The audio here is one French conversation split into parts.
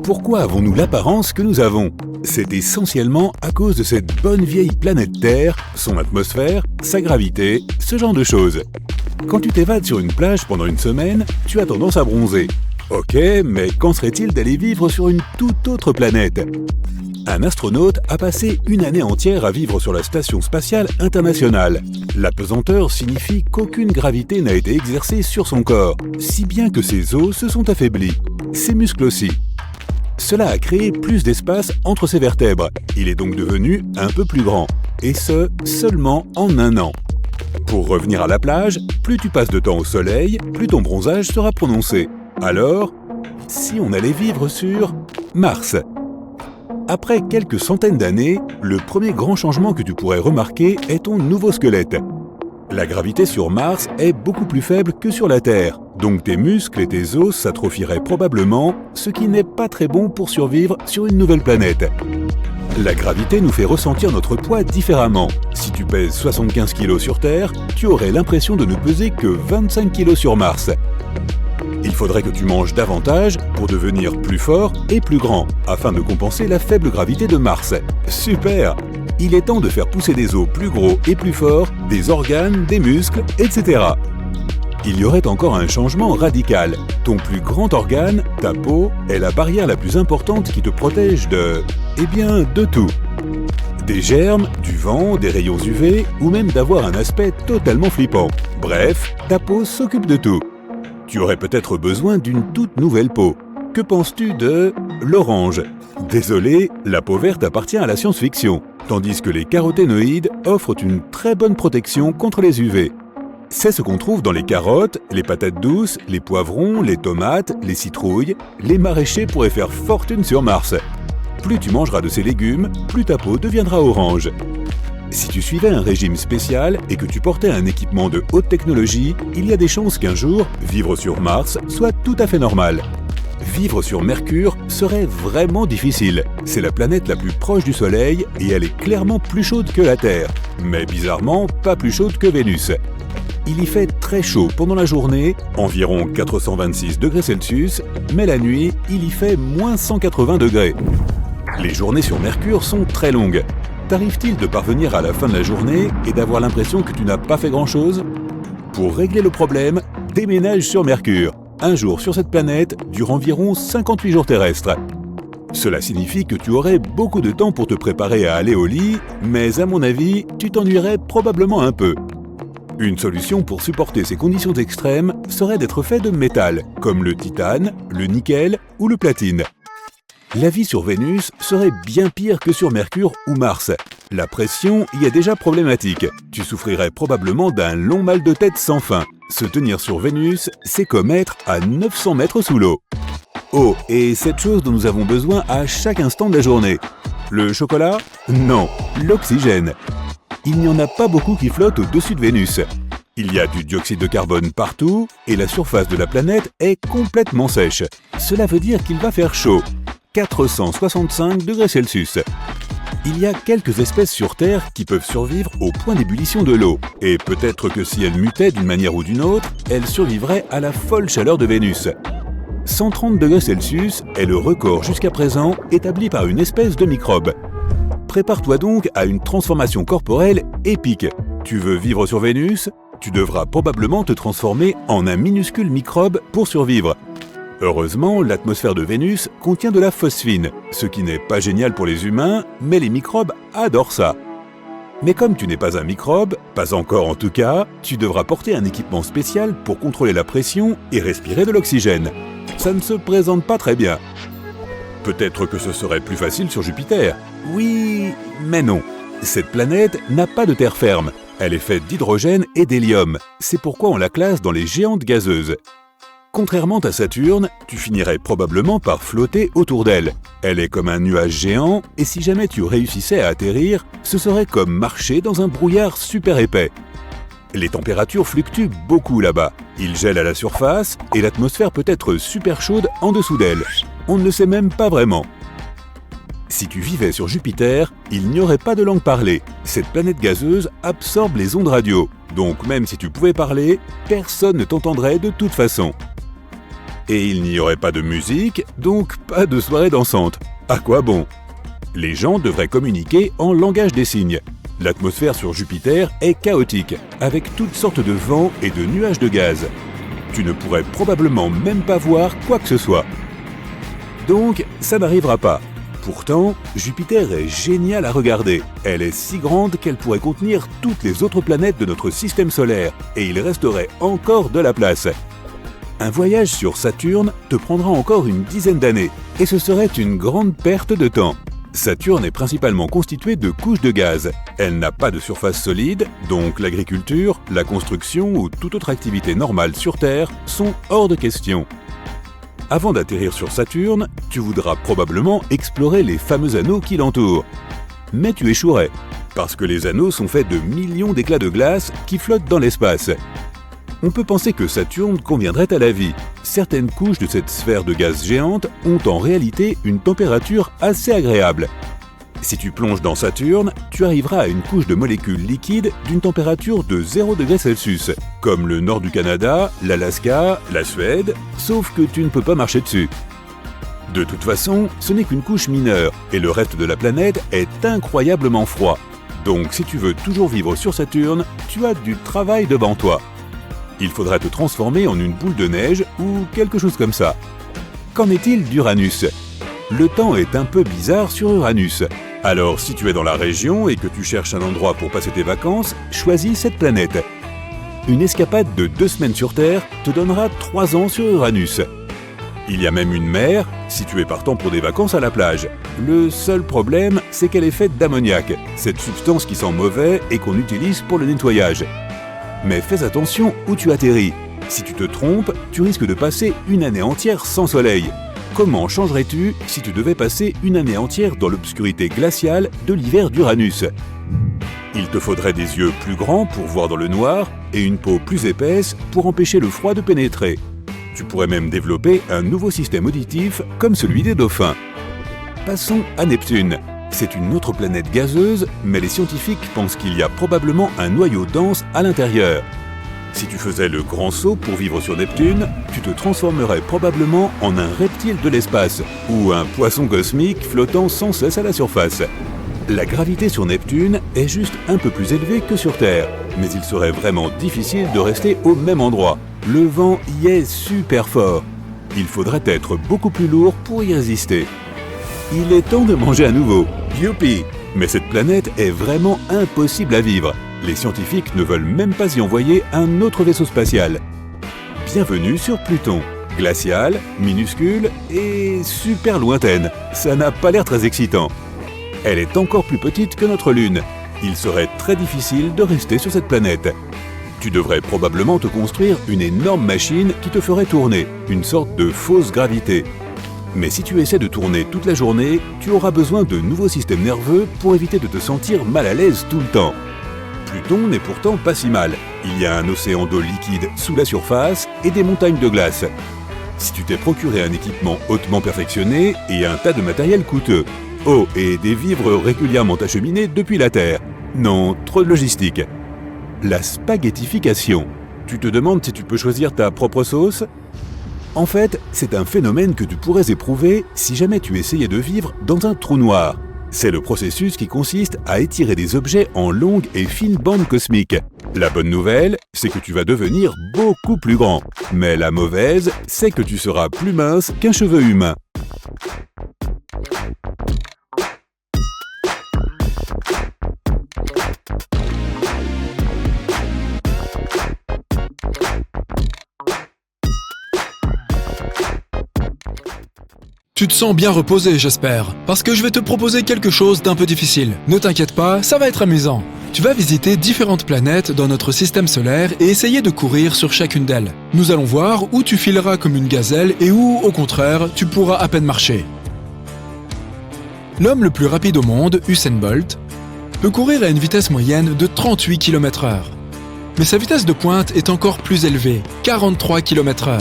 Pourquoi avons-nous l'apparence que nous avons? C'est essentiellement à cause de cette bonne vieille planète Terre, son atmosphère, sa gravité, ce genre de choses. Quand tu t'évades sur une plage pendant une semaine, tu as tendance à bronzer. Ok, mais qu'en serait-il d'aller vivre sur une toute autre planète? Un astronaute a passé une année entière à vivre sur la Station spatiale internationale. La pesanteur signifie qu'aucune gravité n'a été exercée sur son corps, si bien que ses os se sont affaiblis, ses muscles aussi. Cela a créé plus d'espace entre ses vertèbres. Il est donc devenu un peu plus grand, et ce, seulement en un an. Pour revenir à la plage, plus tu passes de temps au soleil, plus ton bronzage sera prononcé. Alors, si on allait vivre sur Mars? Après quelques centaines d'années, le premier grand changement que tu pourrais remarquer est ton nouveau squelette. La gravité sur Mars est beaucoup plus faible que sur la Terre, donc tes muscles et tes os s'atrophieraient probablement, ce qui n'est pas très bon pour survivre sur une nouvelle planète. La gravité nous fait ressentir notre poids différemment. Si tu pèses 75 kg sur Terre, tu aurais l'impression de ne peser que 25 kg sur Mars. Il faudrait que tu manges davantage pour devenir plus fort et plus grand, afin de compenser la faible gravité de Mars. Super! Il est temps de faire pousser des os plus gros et plus forts, des organes, des muscles, etc. Il y aurait encore un changement radical. Ton plus grand organe, ta peau, est la barrière la plus importante qui te protège de tout. Des germes, du vent, des rayons UV, ou même d'avoir un aspect totalement flippant. Bref, ta peau s'occupe de tout. Tu aurais peut-être besoin d'une toute nouvelle peau. Que penses-tu de l'orange? Désolé, la peau verte appartient à la science-fiction, tandis que les caroténoïdes offrent une très bonne protection contre les UV. C'est ce qu'on trouve dans les carottes, les patates douces, les poivrons, les tomates, les citrouilles. Les maraîchers pourraient faire fortune sur Mars. Plus tu mangeras de ces légumes, plus ta peau deviendra orange. Si tu suivais un régime spécial et que tu portais un équipement de haute technologie, il y a des chances qu'un jour, vivre sur Mars soit tout à fait normal. Vivre sur Mercure serait vraiment difficile. C'est la planète la plus proche du Soleil et elle est clairement plus chaude que la Terre. Mais bizarrement, pas plus chaude que Vénus. Il y fait très chaud pendant la journée, environ 426 degrés Celsius, mais la nuit, il y fait moins 180 degrés. Les journées sur Mercure sont très longues. T'arrive-t-il de parvenir à la fin de la journée et d'avoir l'impression que tu n'as pas fait grand-chose? Pour régler le problème, déménage sur Mercure. Un jour sur cette planète dure environ 58 jours terrestres. Cela signifie que tu aurais beaucoup de temps pour te préparer à aller au lit, mais à mon avis, tu t'ennuierais probablement un peu. Une solution pour supporter ces conditions extrêmes serait d'être fait de métal, comme le titane, le nickel ou le platine. La vie sur Vénus serait bien pire que sur Mercure ou Mars. La pression y est déjà problématique. Tu souffrirais probablement d'un long mal de tête sans fin. Se tenir sur Vénus, c'est comme être à 900 mètres sous l'eau. Oh, et cette chose dont nous avons besoin à chaque instant de la journée. Le chocolat? Non, l'oxygène. Il n'y en a pas beaucoup qui flottent au-dessus de Vénus. Il y a du dioxyde de carbone partout et la surface de la planète est complètement sèche. Cela veut dire qu'il va faire chaud. 465 degrés Celsius. Il y a quelques espèces sur Terre qui peuvent survivre au point d'ébullition de l'eau. Et peut-être que si elles mutaient d'une manière ou d'une autre, elles survivraient à la folle chaleur de Vénus. 130 degrés Celsius est le record jusqu'à présent établi par une espèce de microbe. Prépare-toi donc à une transformation corporelle épique. Tu veux vivre sur Vénus? Tu devras probablement te transformer en un minuscule microbe pour survivre. Heureusement, l'atmosphère de Vénus contient de la phosphine, ce qui n'est pas génial pour les humains, mais les microbes adorent ça. Mais comme tu n'es pas un microbe, pas encore en tout cas, tu devras porter un équipement spécial pour contrôler la pression et respirer de l'oxygène. Ça ne se présente pas très bien. Peut-être que ce serait plus facile sur Jupiter. Oui, mais non. Cette planète n'a pas de terre ferme. Elle est faite d'hydrogène et d'hélium. C'est pourquoi on la classe dans les géantes gazeuses. Contrairement à Saturne, tu finirais probablement par flotter autour d'elle. Elle est comme un nuage géant, et si jamais tu réussissais à atterrir, ce serait comme marcher dans un brouillard super épais. Les températures fluctuent beaucoup là-bas. Il gèle à la surface, et l'atmosphère peut être super chaude en dessous d'elle. On ne le sait même pas vraiment. Si tu vivais sur Jupiter, il n'y aurait pas de langue parlée. Cette planète gazeuse absorbe les ondes radio. Donc même si tu pouvais parler, personne ne t'entendrait de toute façon. Et il n'y aurait pas de musique, donc pas de soirée dansante. À quoi bon? Les gens devraient communiquer en langage des signes. L'atmosphère sur Jupiter est chaotique, avec toutes sortes de vents et de nuages de gaz. Tu ne pourrais probablement même pas voir quoi que ce soit. Donc, ça n'arrivera pas. Pourtant, Jupiter est géniale à regarder. Elle est si grande qu'elle pourrait contenir toutes les autres planètes de notre système solaire, et il resterait encore de la place. Un voyage sur Saturne te prendra encore une dizaine d'années, et ce serait une grande perte de temps. Saturne est principalement constituée de couches de gaz. Elle n'a pas de surface solide, donc l'agriculture, la construction ou toute autre activité normale sur Terre sont hors de question. Avant d'atterrir sur Saturne, tu voudras probablement explorer les fameux anneaux qui l'entourent. Mais tu échouerais, parce que les anneaux sont faits de millions d'éclats de glace qui flottent dans l'espace. On peut penser que Saturne conviendrait à la vie. Certaines couches de cette sphère de gaz géante ont en réalité une température assez agréable. Si tu plonges dans Saturne, tu arriveras à une couche de molécules liquides d'une température de 0 degré Celsius, comme le nord du Canada, l'Alaska, la Suède, sauf que tu ne peux pas marcher dessus. De toute façon, ce n'est qu'une couche mineure, et le reste de la planète est incroyablement froid. Donc si tu veux toujours vivre sur Saturne, tu as du travail devant toi. Il faudra te transformer en une boule de neige ou quelque chose comme ça. Qu'en est-il d'Uranus? Le temps est un peu bizarre sur Uranus. Alors si tu es dans la région et que tu cherches un endroit pour passer tes vacances, choisis cette planète. Une escapade de 2 semaines sur Terre te donnera 3 ans sur Uranus. Il y a même une mer, si tu es partant pour des vacances à la plage. Le seul problème, c'est qu'elle est faite d'ammoniac, cette substance qui sent mauvais et qu'on utilise pour le nettoyage. Mais fais attention où tu atterris. Si tu te trompes, tu risques de passer une année entière sans soleil. Comment changerais-tu si tu devais passer une année entière dans l'obscurité glaciale de l'hiver d'Uranus? Il te faudrait des yeux plus grands pour voir dans le noir et une peau plus épaisse pour empêcher le froid de pénétrer. Tu pourrais même développer un nouveau système auditif comme celui des dauphins. Passons à Neptune. C'est une autre planète gazeuse, mais les scientifiques pensent qu'il y a probablement un noyau dense à l'intérieur. Si tu faisais le grand saut pour vivre sur Neptune, tu te transformerais probablement en un reptile de l'espace ou un poisson cosmique flottant sans cesse à la surface. La gravité sur Neptune est juste un peu plus élevée que sur Terre, mais il serait vraiment difficile de rester au même endroit. Le vent y est super fort. Il faudrait être beaucoup plus lourd pour y résister. Il est temps de manger à nouveau. Youpi! Mais cette planète est vraiment impossible à vivre. Les scientifiques ne veulent même pas y envoyer un autre vaisseau spatial. Bienvenue sur Pluton. Glaciale, minuscule et super lointaine. Ça n'a pas l'air très excitant. Elle est encore plus petite que notre Lune. Il serait très difficile de rester sur cette planète. Tu devrais probablement te construire une énorme machine qui te ferait tourner, une sorte de fausse gravité. Mais si tu essaies de tourner toute la journée, tu auras besoin de nouveaux systèmes nerveux pour éviter de te sentir mal à l'aise tout le temps. Pluton n'est pourtant pas si mal. Il y a un océan d'eau liquide sous la surface et des montagnes de glace. Si tu t'es procuré un équipement hautement perfectionné et un tas de matériel coûteux. Oh, et des vivres régulièrement acheminés depuis la Terre. Non, trop de logistique. La spaghettification. Tu te demandes si tu peux choisir ta propre sauce ? En fait, c'est un phénomène que tu pourrais éprouver si jamais tu essayais de vivre dans un trou noir. C'est le processus qui consiste à étirer des objets en longues et fines bandes cosmiques. La bonne nouvelle, c'est que tu vas devenir beaucoup plus grand. Mais la mauvaise, c'est que tu seras plus mince qu'un cheveu humain. Tu te sens bien reposé, j'espère, parce que je vais te proposer quelque chose d'un peu difficile. Ne t'inquiète pas, ça va être amusant. Tu vas visiter différentes planètes dans notre système solaire et essayer de courir sur chacune d'elles. Nous allons voir où tu fileras comme une gazelle et où, au contraire, tu pourras à peine marcher. L'homme le plus rapide au monde, Usain Bolt, peut courir à une vitesse moyenne de 38 km/h. Mais sa vitesse de pointe est encore plus élevée, 43 km/h.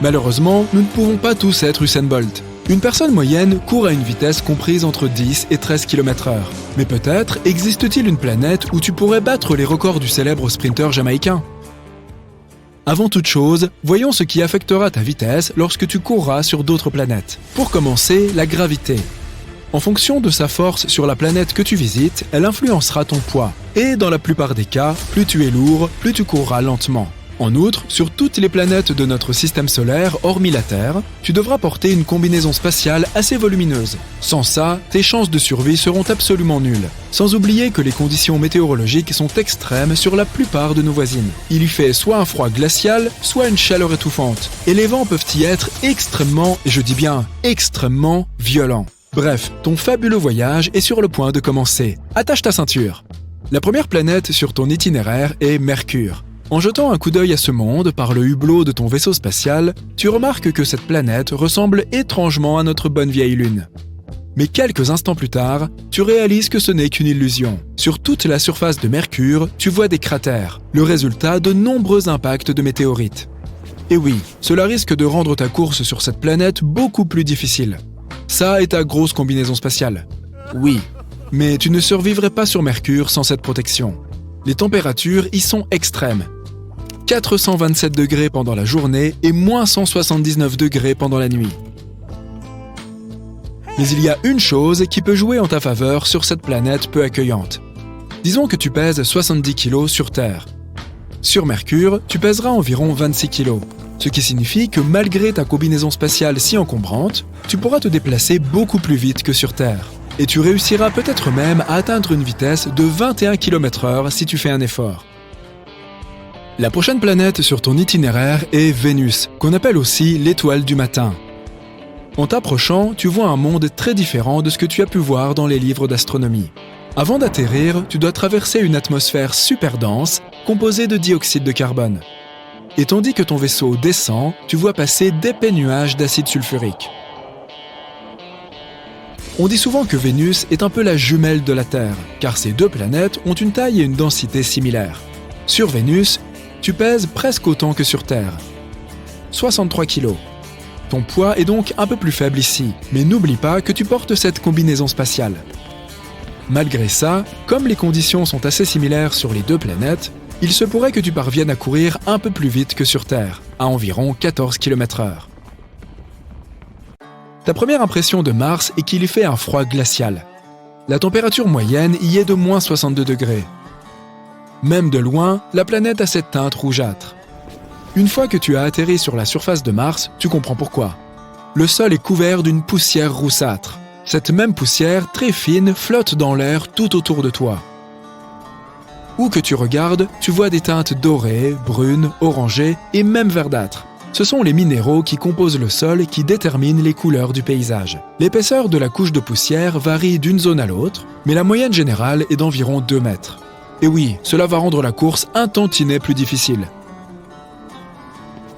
Malheureusement, nous ne pouvons pas tous être Usain Bolt. Une personne moyenne court à une vitesse comprise entre 10 et 13 km/h. Mais peut-être existe-t-il une planète où tu pourrais battre les records du célèbre sprinter jamaïcain ? Avant toute chose, voyons ce qui affectera ta vitesse lorsque tu courras sur d'autres planètes. Pour commencer, la gravité. En fonction de sa force sur la planète que tu visites, elle influencera ton poids. Et dans la plupart des cas, plus tu es lourd, plus tu courras lentement. En outre, sur toutes les planètes de notre système solaire, hormis la Terre, tu devras porter une combinaison spatiale assez volumineuse. Sans ça, tes chances de survie seront absolument nulles. Sans oublier que les conditions météorologiques sont extrêmes sur la plupart de nos voisines. Il y fait soit un froid glacial, soit une chaleur étouffante. Et les vents peuvent y être extrêmement, et je dis bien extrêmement, violents. Bref, ton fabuleux voyage est sur le point de commencer. Attache ta ceinture. La première planète sur ton itinéraire est Mercure. En jetant un coup d'œil à ce monde par le hublot de ton vaisseau spatial, tu remarques que cette planète ressemble étrangement à notre bonne vieille Lune. Mais quelques instants plus tard, tu réalises que ce n'est qu'une illusion. Sur toute la surface de Mercure, tu vois des cratères, le résultat de nombreux impacts de météorites. Et oui, cela risque de rendre ta course sur cette planète beaucoup plus difficile. Ça est ta grosse combinaison spatiale. Oui, mais tu ne survivrais pas sur Mercure sans cette protection. Les températures y sont extrêmes. 427 degrés pendant la journée et moins 179 degrés pendant la nuit. Mais il y a une chose qui peut jouer en ta faveur sur cette planète peu accueillante. Disons que tu pèses 70 kg sur Terre. Sur Mercure, tu pèseras environ 26 kg, ce qui signifie que malgré ta combinaison spatiale si encombrante, tu pourras te déplacer beaucoup plus vite que sur Terre. Et tu réussiras peut-être même à atteindre une vitesse de 21 km/h si tu fais un effort. La prochaine planète sur ton itinéraire est Vénus, qu'on appelle aussi l'étoile du matin. En t'approchant, tu vois un monde très différent de ce que tu as pu voir dans les livres d'astronomie. Avant d'atterrir, tu dois traverser une atmosphère super dense, composée de dioxyde de carbone. Et tandis que ton vaisseau descend, tu vois passer d'épais nuages d'acide sulfurique. On dit souvent que Vénus est un peu la jumelle de la Terre, car ces deux planètes ont une taille et une densité similaires. Sur Vénus, tu pèses presque autant que sur Terre. 63 kg. Ton poids est donc un peu plus faible ici, mais n'oublie pas que tu portes cette combinaison spatiale. Malgré ça, comme les conditions sont assez similaires sur les deux planètes, il se pourrait que tu parviennes à courir un peu plus vite que sur Terre, à environ 14 km/h. Ta première impression de Mars est qu'il y fait un froid glacial. La température moyenne y est de moins 62 degrés. Même de loin, la planète a cette teinte rougeâtre. Une fois que tu as atterri sur la surface de Mars, tu comprends pourquoi. Le sol est couvert d'une poussière roussâtre. Cette même poussière, très fine, flotte dans l'air tout autour de toi. Où que tu regardes, tu vois des teintes dorées, brunes, orangées et même verdâtres. Ce sont les minéraux qui composent le sol qui déterminent les couleurs du paysage. L'épaisseur de la couche de poussière varie d'une zone à l'autre, mais la moyenne générale est d'environ 2 mètres. Et oui, cela va rendre la course un tantinet plus difficile.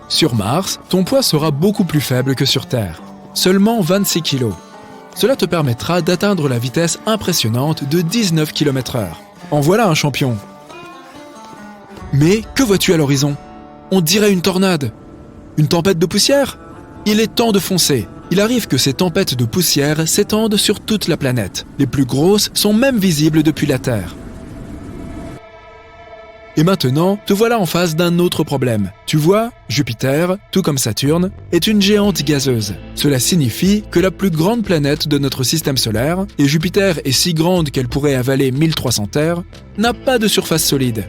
Sur Mars, ton poids sera beaucoup plus faible que sur Terre, seulement 26 kg. Cela te permettra d'atteindre la vitesse impressionnante de 19 km/h. En voilà un champion. Mais que vois-tu à l'horizon? On dirait une tornade. Une tempête de poussière? Il est temps de foncer. Il arrive que ces tempêtes de poussière s'étendent sur toute la planète. Les plus grosses sont même visibles depuis la Terre. Et maintenant, te voilà en face d'un autre problème. Tu vois, Jupiter, tout comme Saturne, est une géante gazeuse. Cela signifie que la plus grande planète de notre système solaire, et Jupiter est si grande qu'elle pourrait avaler 1300 Terres, n'a pas de surface solide.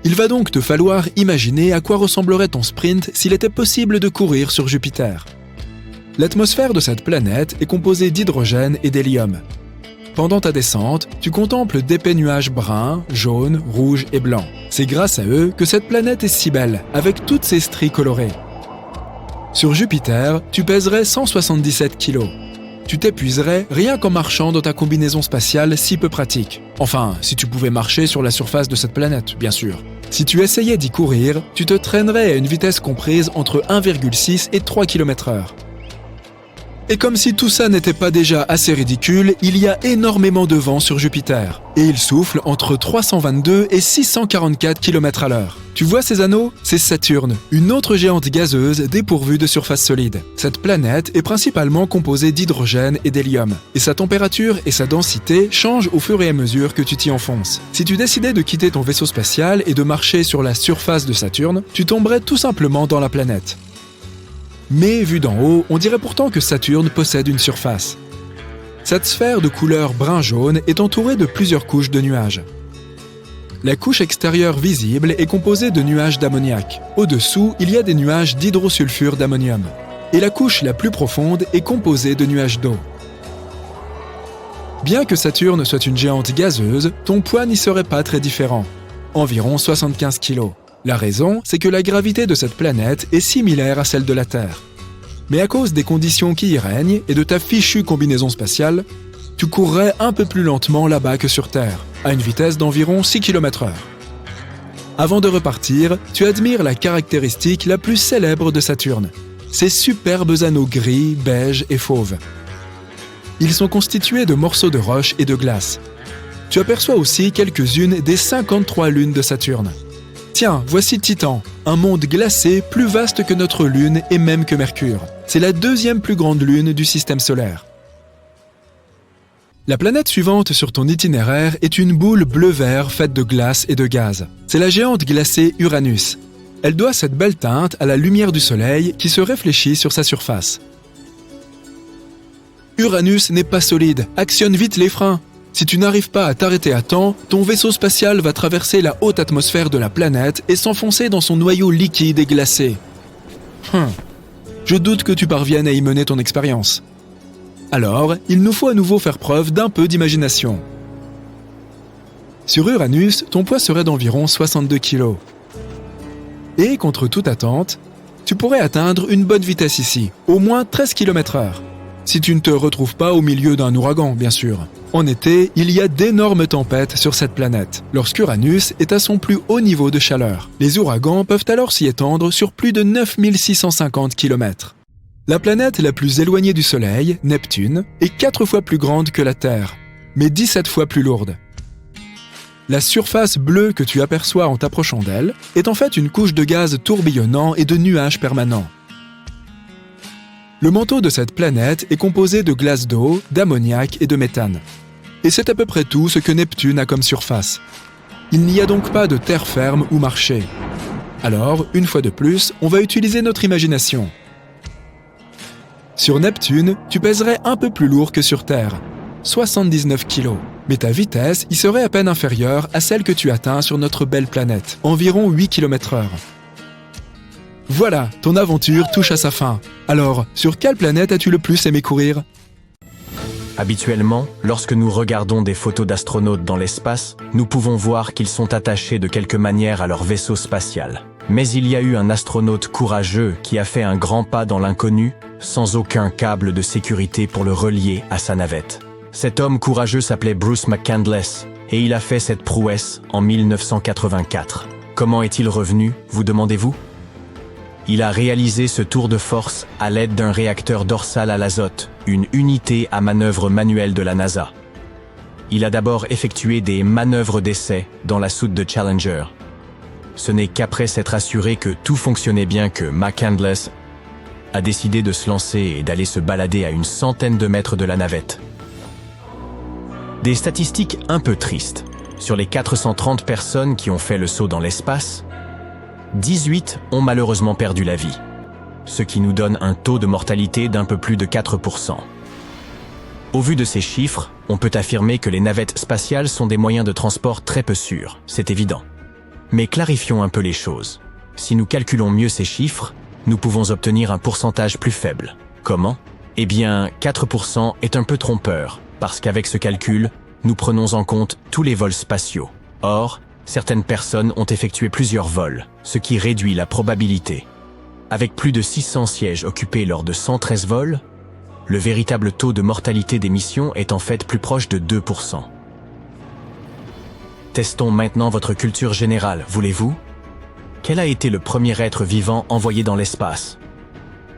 Il va donc te falloir imaginer à quoi ressemblerait ton sprint s'il était possible de courir sur Jupiter. L'atmosphère de cette planète est composée d'hydrogène et d'hélium. Pendant ta descente, tu contemples d'épais nuages bruns, jaunes, rouges et blancs. C'est grâce à eux que cette planète est si belle, avec toutes ses stries colorées. Sur Jupiter, tu pèserais 177 kg. Tu t'épuiserais rien qu'en marchant dans ta combinaison spatiale si peu pratique. Enfin, si tu pouvais marcher sur la surface de cette planète, bien sûr. Si tu essayais d'y courir, tu te traînerais à une vitesse comprise entre 1,6 et 3 km/h. Et comme si tout ça n'était pas déjà assez ridicule, il y a énormément de vent sur Jupiter. Et il souffle entre 322 et 644 km/h. Tu vois ces anneaux? C'est Saturne, une autre géante gazeuse dépourvue de surface solide. Cette planète est principalement composée d'hydrogène et d'hélium. Et sa température et sa densité changent au fur et à mesure que tu t'y enfonces. Si tu décidais de quitter ton vaisseau spatial et de marcher sur la surface de Saturne, tu tomberais tout simplement dans la planète. Mais vu d'en haut, on dirait pourtant que Saturne possède une surface. Cette sphère de couleur brun-jaune est entourée de plusieurs couches de nuages. La couche extérieure visible est composée de nuages d'ammoniac. Au-dessous, il y a des nuages d'hydrosulfure d'ammonium. Et la couche la plus profonde est composée de nuages d'eau. Bien que Saturne soit une géante gazeuse, ton poids n'y serait pas très différent, environ 75 kg. La raison, c'est que la gravité de cette planète est similaire à celle de la Terre. Mais à cause des conditions qui y règnent et de ta fichue combinaison spatiale, tu courrais un peu plus lentement là-bas que sur Terre, à une vitesse d'environ 6 km/h. Avant de repartir, tu admires la caractéristique la plus célèbre de Saturne, ses superbes anneaux gris, beige et fauve. Ils sont constitués de morceaux de roche et de glace. Tu aperçois aussi quelques-unes des 53 lunes de Saturne. Tiens, voici Titan, un monde glacé plus vaste que notre Lune et même que Mercure. C'est la deuxième plus grande lune du système solaire. La planète suivante sur ton itinéraire est une boule bleu-vert faite de glace et de gaz. C'est la géante glacée Uranus. Elle doit cette belle teinte à la lumière du Soleil qui se réfléchit sur sa surface. Uranus n'est pas solide, actionne vite les freins. Si tu n'arrives pas à t'arrêter à temps, ton vaisseau spatial va traverser la haute atmosphère de la planète et s'enfoncer dans son noyau liquide et glacé. Je doute que tu parviennes à y mener ton expérience. Alors, il nous faut à nouveau faire preuve d'un peu d'imagination. Sur Uranus, ton poids serait d'environ 62 kg. Et, contre toute attente, tu pourrais atteindre une bonne vitesse ici, au moins 13 km/h. Si tu ne te retrouves pas au milieu d'un ouragan, bien sûr. En été, il y a d'énormes tempêtes sur cette planète, lorsqu'Uranus est à son plus haut niveau de chaleur. Les ouragans peuvent alors s'y étendre sur plus de 9650 km. La planète la plus éloignée du Soleil, Neptune, est 4 fois plus grande que la Terre, mais 17 fois plus lourde. La surface bleue que tu aperçois en t'approchant d'elle est en fait une couche de gaz tourbillonnant et de nuages permanents. Le manteau de cette planète est composé de glace d'eau, d'ammoniac et de méthane. Et c'est à peu près tout ce que Neptune a comme surface. Il n'y a donc pas de terre ferme ou marché. Alors, une fois de plus, on va utiliser notre imagination. Sur Neptune, tu pèserais un peu plus lourd que sur Terre, 79 kg. Mais ta vitesse y serait à peine inférieure à celle que tu atteins sur notre belle planète, environ 8 km/h. Voilà, ton aventure touche à sa fin. Alors, sur quelle planète as-tu le plus aimé courir? Habituellement, lorsque nous regardons des photos d'astronautes dans l'espace, nous pouvons voir qu'ils sont attachés de quelque manière à leur vaisseau spatial. Mais il y a eu un astronaute courageux qui a fait un grand pas dans l'inconnu, sans aucun câble de sécurité pour le relier à sa navette. Cet homme courageux s'appelait Bruce McCandless, et il a fait cette prouesse en 1984. Comment est-il revenu, vous demandez-vous? Il a réalisé ce tour de force à l'aide d'un réacteur dorsal à l'azote, une unité à manœuvre manuelle de la NASA. Il a d'abord effectué des manœuvres d'essai dans la soute de Challenger. Ce n'est qu'après s'être assuré que tout fonctionnait bien que McCandless a décidé de se lancer et d'aller se balader à une centaine de mètres de la navette. Des statistiques un peu tristes. Sur les 430 personnes qui ont fait le saut dans l'espace, 18 ont malheureusement perdu la vie, ce qui nous donne un taux de mortalité d'un peu plus de 4%. Au vu de ces chiffres, on peut affirmer que les navettes spatiales sont des moyens de transport très peu sûrs, c'est évident. Mais clarifions un peu les choses. Si nous calculons mieux ces chiffres, nous pouvons obtenir un pourcentage plus faible. Comment? Eh bien, 4% est un peu trompeur, parce qu'avec ce calcul, nous prenons en compte tous les vols spatiaux. Or, certaines personnes ont effectué plusieurs vols, ce qui réduit la probabilité. Avec plus de 600 sièges occupés lors de 113 vols, le véritable taux de mortalité des missions est en fait plus proche de 2%. Testons maintenant votre culture générale, voulez-vous? Quel a été le premier être vivant envoyé dans l'espace?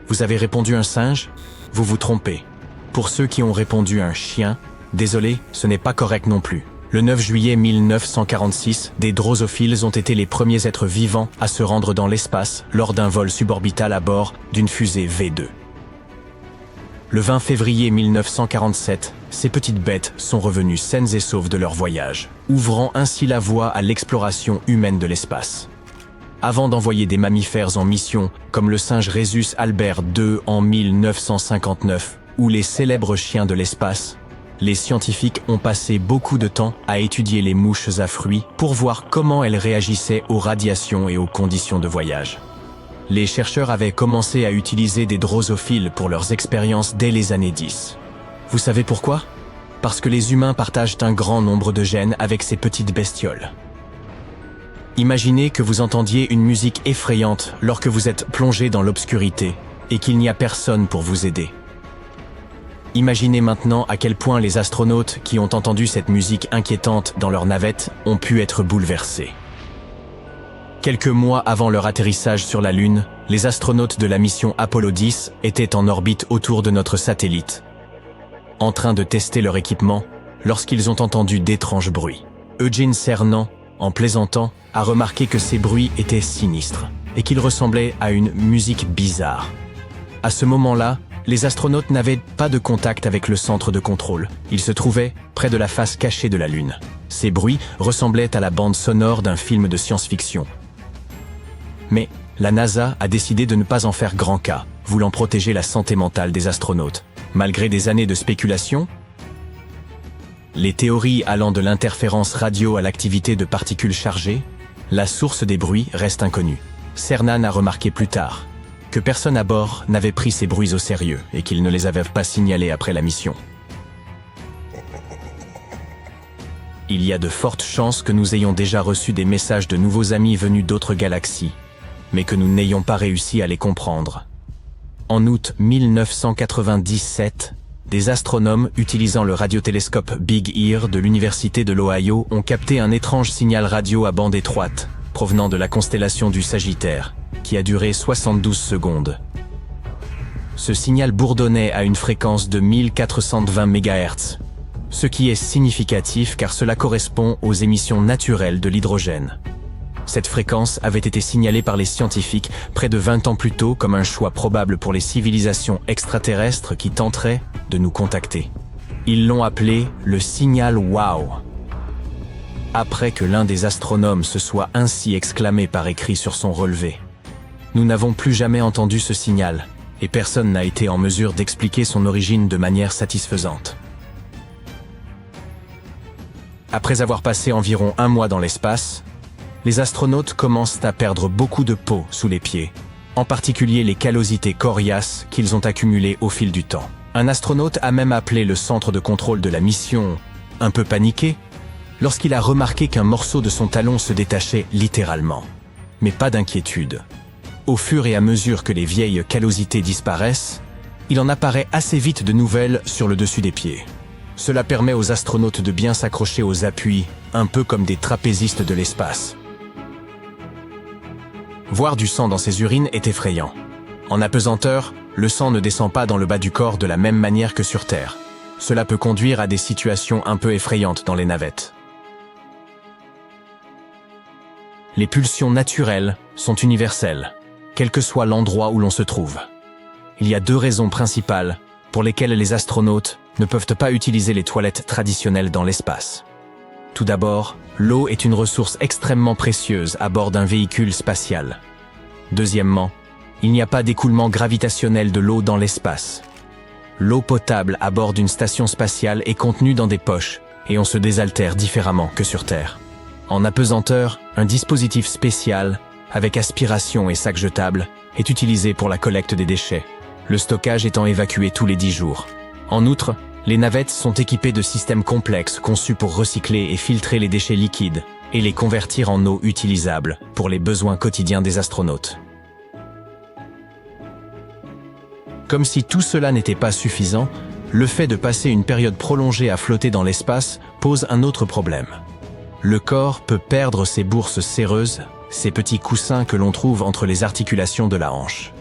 Vous avez répondu un singe? Vous vous trompez. Pour ceux qui ont répondu un chien, désolé, ce n'est pas correct non plus. Le 9 juillet 1946, des drosophiles ont été les premiers êtres vivants à se rendre dans l'espace lors d'un vol suborbital à bord d'une fusée V2. Le 20 février 1947, ces petites bêtes sont revenues saines et sauves de leur voyage, ouvrant ainsi la voie à l'exploration humaine de l'espace. Avant d'envoyer des mammifères en mission, comme le singe Rhesus Albert II en 1959, ou les célèbres chiens de l'espace, les scientifiques ont passé beaucoup de temps à étudier les mouches à fruits pour voir comment elles réagissaient aux radiations et aux conditions de voyage. Les chercheurs avaient commencé à utiliser des drosophiles pour leurs expériences dès les années 10. Vous savez pourquoi? Parce que les humains partagent un grand nombre de gènes avec ces petites bestioles. Imaginez que vous entendiez une musique effrayante lorsque vous êtes plongé dans l'obscurité et qu'il n'y a personne pour vous aider. Imaginez maintenant à quel point les astronautes qui ont entendu cette musique inquiétante dans leur navette ont pu être bouleversés. Quelques mois avant leur atterrissage sur la Lune, les astronautes de la mission Apollo 10 étaient en orbite autour de notre satellite, en train de tester leur équipement, lorsqu'ils ont entendu d'étranges bruits. Eugene Cernan, en plaisantant, a remarqué que ces bruits étaient sinistres et qu'ils ressemblaient à une musique bizarre. À ce moment-là, les astronautes n'avaient pas de contact avec le centre de contrôle. Ils se trouvaient près de la face cachée de la Lune. Ces bruits ressemblaient à la bande sonore d'un film de science-fiction. Mais la NASA a décidé de ne pas en faire grand cas, voulant protéger la santé mentale des astronautes. Malgré des années de spéculation, les théories allant de l'interférence radio à l'activité de particules chargées, la source des bruits reste inconnue. Cernan a remarqué plus tard que personne à bord n'avait pris ces bruits au sérieux et qu'il ne les avait pas signalés après la mission. Il y a de fortes chances que nous ayons déjà reçu des messages de nouveaux amis venus d'autres galaxies, mais que nous n'ayons pas réussi à les comprendre. En août 1997, des astronomes utilisant le radiotélescope Big Ear de l'Université de l'Ohio ont capté un étrange signal radio à bande étroite, provenant de la constellation du Sagittaire, qui a duré 72 secondes. Ce signal bourdonnait à une fréquence de 1420 MHz, ce qui est significatif car cela correspond aux émissions naturelles de l'hydrogène. Cette fréquence avait été signalée par les scientifiques près de 20 ans plus tôt comme un choix probable pour les civilisations extraterrestres qui tenteraient de nous contacter. Ils l'ont appelé le signal WOW. Après que l'un des astronomes se soit ainsi exclamé par écrit sur son relevé. Nous n'avons plus jamais entendu ce signal, et personne n'a été en mesure d'expliquer son origine de manière satisfaisante. Après avoir passé environ un mois dans l'espace, les astronautes commencent à perdre beaucoup de peau sous les pieds, en particulier les callosités coriaces qu'ils ont accumulées au fil du temps. Un astronaute a même appelé le centre de contrôle de la mission, un peu paniqué, lorsqu'il a remarqué qu'un morceau de son talon se détachait littéralement. Mais pas d'inquiétude. Au fur et à mesure que les vieilles callosités disparaissent, il en apparaît assez vite de nouvelles sur le dessus des pieds. Cela permet aux astronautes de bien s'accrocher aux appuis, un peu comme des trapézistes de l'espace. Voir du sang dans ses urines est effrayant. En apesanteur, le sang ne descend pas dans le bas du corps de la même manière que sur Terre. Cela peut conduire à des situations un peu effrayantes dans les navettes. Les pulsions naturelles sont universelles, quel que soit l'endroit où l'on se trouve. Il y a deux raisons principales pour lesquelles les astronautes ne peuvent pas utiliser les toilettes traditionnelles dans l'espace. Tout d'abord, l'eau est une ressource extrêmement précieuse à bord d'un véhicule spatial. Deuxièmement, il n'y a pas d'écoulement gravitationnel de l'eau dans l'espace. L'eau potable à bord d'une station spatiale est contenue dans des poches et on se désaltère différemment que sur Terre. En apesanteur, un dispositif spécial, avec aspiration et sac jetable, est utilisé pour la collecte des déchets, le stockage étant évacué tous les 10 jours. En outre, les navettes sont équipées de systèmes complexes conçus pour recycler et filtrer les déchets liquides et les convertir en eau utilisable pour les besoins quotidiens des astronautes. Comme si tout cela n'était pas suffisant, le fait de passer une période prolongée à flotter dans l'espace pose un autre problème. Le corps peut perdre ses bourses séreuses, ces petits coussins que l'on trouve entre les articulations de la hanche.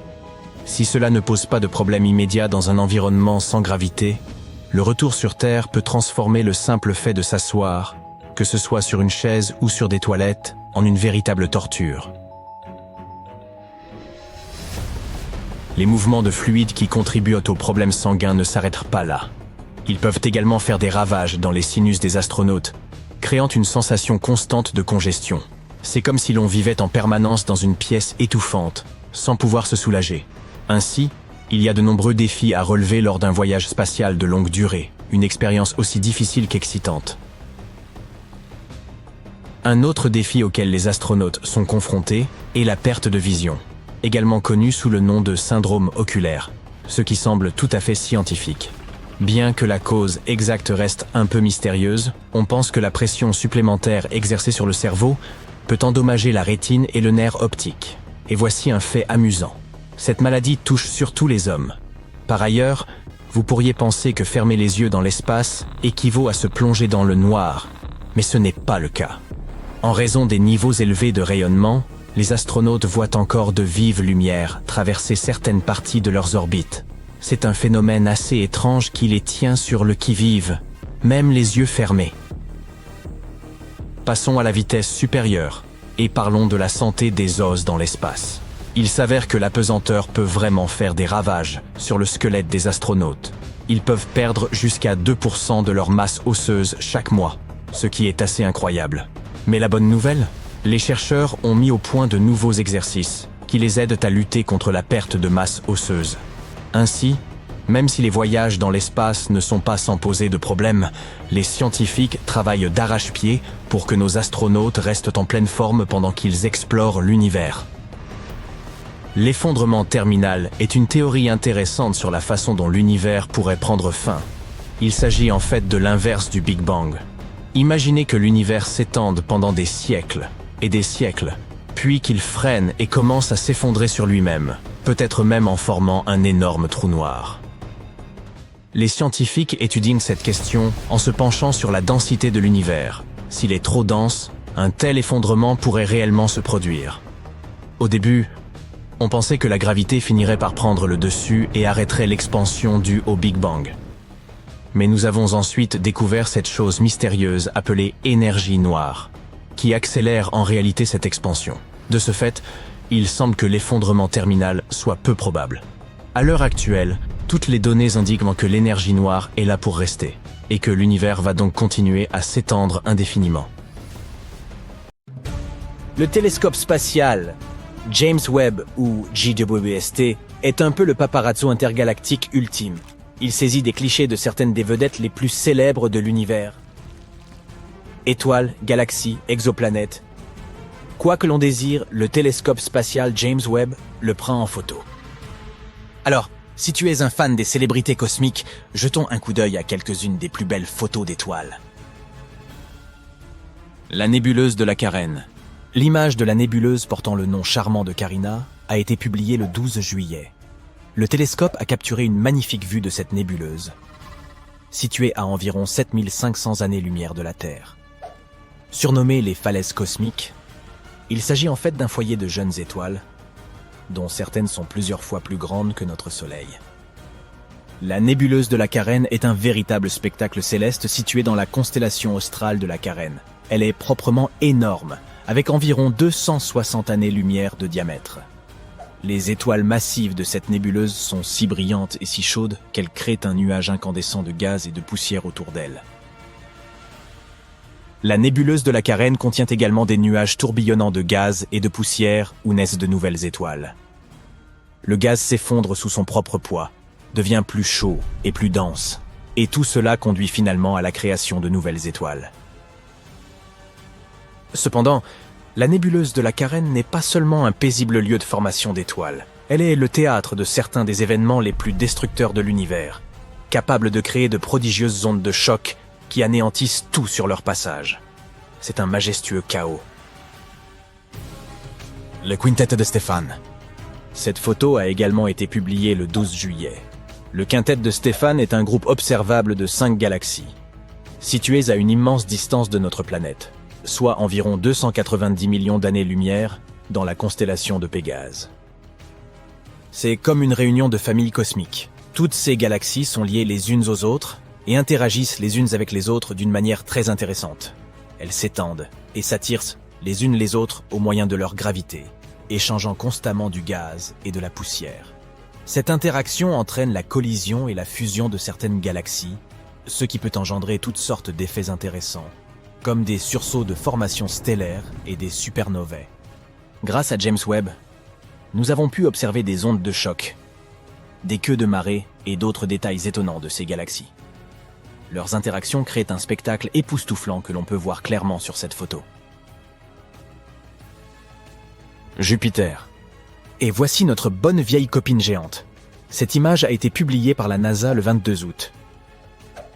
Si cela ne pose pas de problème immédiat dans un environnement sans gravité, le retour sur Terre peut transformer le simple fait de s'asseoir, que ce soit sur une chaise ou sur des toilettes, en une véritable torture. Les mouvements de fluide qui contribuent aux problèmes sanguins ne s'arrêtent pas là. Ils peuvent également faire des ravages dans les sinus des astronautes, créant une sensation constante de congestion. C'est comme si l'on vivait en permanence dans une pièce étouffante, sans pouvoir se soulager. Ainsi, il y a de nombreux défis à relever lors d'un voyage spatial de longue durée, une expérience aussi difficile qu'excitante. Un autre défi auquel les astronautes sont confrontés est la perte de vision, également connue sous le nom de syndrome oculaire, ce qui semble tout à fait scientifique. Bien que la cause exacte reste un peu mystérieuse, on pense que la pression supplémentaire exercée sur le cerveau peut endommager la rétine et le nerf optique. Et voici un fait amusant. Cette maladie touche surtout les hommes. Par ailleurs, vous pourriez penser que fermer les yeux dans l'espace équivaut à se plonger dans le noir, mais ce n'est pas le cas. En raison des niveaux élevés de rayonnement, les astronautes voient encore de vives lumières traverser certaines parties de leurs orbites. C'est un phénomène assez étrange qui les tient sur le qui-vive, même les yeux fermés. Passons à la vitesse supérieure et parlons de la santé des os dans l'espace. Il s'avère que la pesanteur peut vraiment faire des ravages sur le squelette des astronautes. Ils peuvent perdre jusqu'à 2% de leur masse osseuse chaque mois, ce qui est assez incroyable. Mais la bonne nouvelle, les chercheurs ont mis au point de nouveaux exercices qui les aident à lutter contre la perte de masse osseuse. Ainsi, même si les voyages dans l'espace ne sont pas sans poser de problème, les scientifiques travaillent d'arrache-pied pour que nos astronautes restent en pleine forme pendant qu'ils explorent l'univers. L'effondrement terminal est une théorie intéressante sur la façon dont l'univers pourrait prendre fin. Il s'agit en fait de l'inverse du Big Bang. Imaginez que l'univers s'étende pendant des siècles et des siècles, puis qu'il freine et commence à s'effondrer sur lui-même, peut-être même en formant un énorme trou noir. Les scientifiques étudient cette question en se penchant sur la densité de l'univers. S'il est trop dense, un tel effondrement pourrait réellement se produire. Au début, on pensait que la gravité finirait par prendre le dessus et arrêterait l'expansion due au Big Bang. Mais nous avons ensuite découvert cette chose mystérieuse appelée énergie noire, qui accélère en réalité cette expansion. De ce fait, il semble que l'effondrement terminal soit peu probable. À l'heure actuelle, toutes les données indiquent que l'énergie noire est là pour rester, et que l'univers va donc continuer à s'étendre indéfiniment. Le télescope spatial James Webb ou JWST est un peu le paparazzo intergalactique ultime. Il saisit des clichés de certaines des vedettes les plus célèbres de l'univers. Étoiles, galaxies, exoplanètes. Quoi que l'on désire, le télescope spatial James Webb le prend en photo. Alors, si tu es un fan des célébrités cosmiques, jetons un coup d'œil à quelques-unes des plus belles photos d'étoiles. La nébuleuse de la Carène. L'image de la nébuleuse portant le nom charmant de Carina a été publiée le 12 juillet. Le télescope a capturé une magnifique vue de cette nébuleuse, située à environ 7500 années-lumière de la Terre. Surnommée les falaises cosmiques, il s'agit en fait d'un foyer de jeunes étoiles, dont certaines sont plusieurs fois plus grandes que notre Soleil. La nébuleuse de la Carène est un véritable spectacle céleste situé dans la constellation australe de la Carène. Elle est proprement énorme, avec environ 260 années-lumière de diamètre. Les étoiles massives de cette nébuleuse sont si brillantes et si chaudes qu'elles créent un nuage incandescent de gaz et de poussière autour d'elle. La nébuleuse de la Carène contient également des nuages tourbillonnants de gaz et de poussière où naissent de nouvelles étoiles. Le gaz s'effondre sous son propre poids, devient plus chaud et plus dense, et tout cela conduit finalement à la création de nouvelles étoiles. Cependant, la nébuleuse de la Carène n'est pas seulement un paisible lieu de formation d'étoiles. Elle est le théâtre de certains des événements les plus destructeurs de l'univers, capable de créer de prodigieuses ondes de choc qui anéantissent tout sur leur passage. C'est un majestueux chaos. Le quintet de Stéphane. Cette photo a également été publiée le 12 juillet. Le quintet de Stéphane est un groupe observable de 5 galaxies, situées à une immense distance de notre planète, soit environ 290 millions d'années-lumière dans la constellation de Pégase. C'est comme une réunion de familles cosmiques. Toutes ces galaxies sont liées les unes aux autres et interagissent les unes avec les autres d'une manière très intéressante. Elles s'étendent et s'attirent les unes les autres au moyen de leur gravité, échangeant constamment du gaz et de la poussière. Cette interaction entraîne la collision et la fusion de certaines galaxies, ce qui peut engendrer toutes sortes d'effets intéressants, comme des sursauts de formation stellaire et des supernovae. Grâce à James Webb, nous avons pu observer des ondes de choc, des queues de marée et d'autres détails étonnants de ces galaxies. Leurs interactions créent un spectacle époustouflant que l'on peut voir clairement sur cette photo. Jupiter. Et voici notre bonne vieille copine géante. Cette image a été publiée par la NASA le 22 août.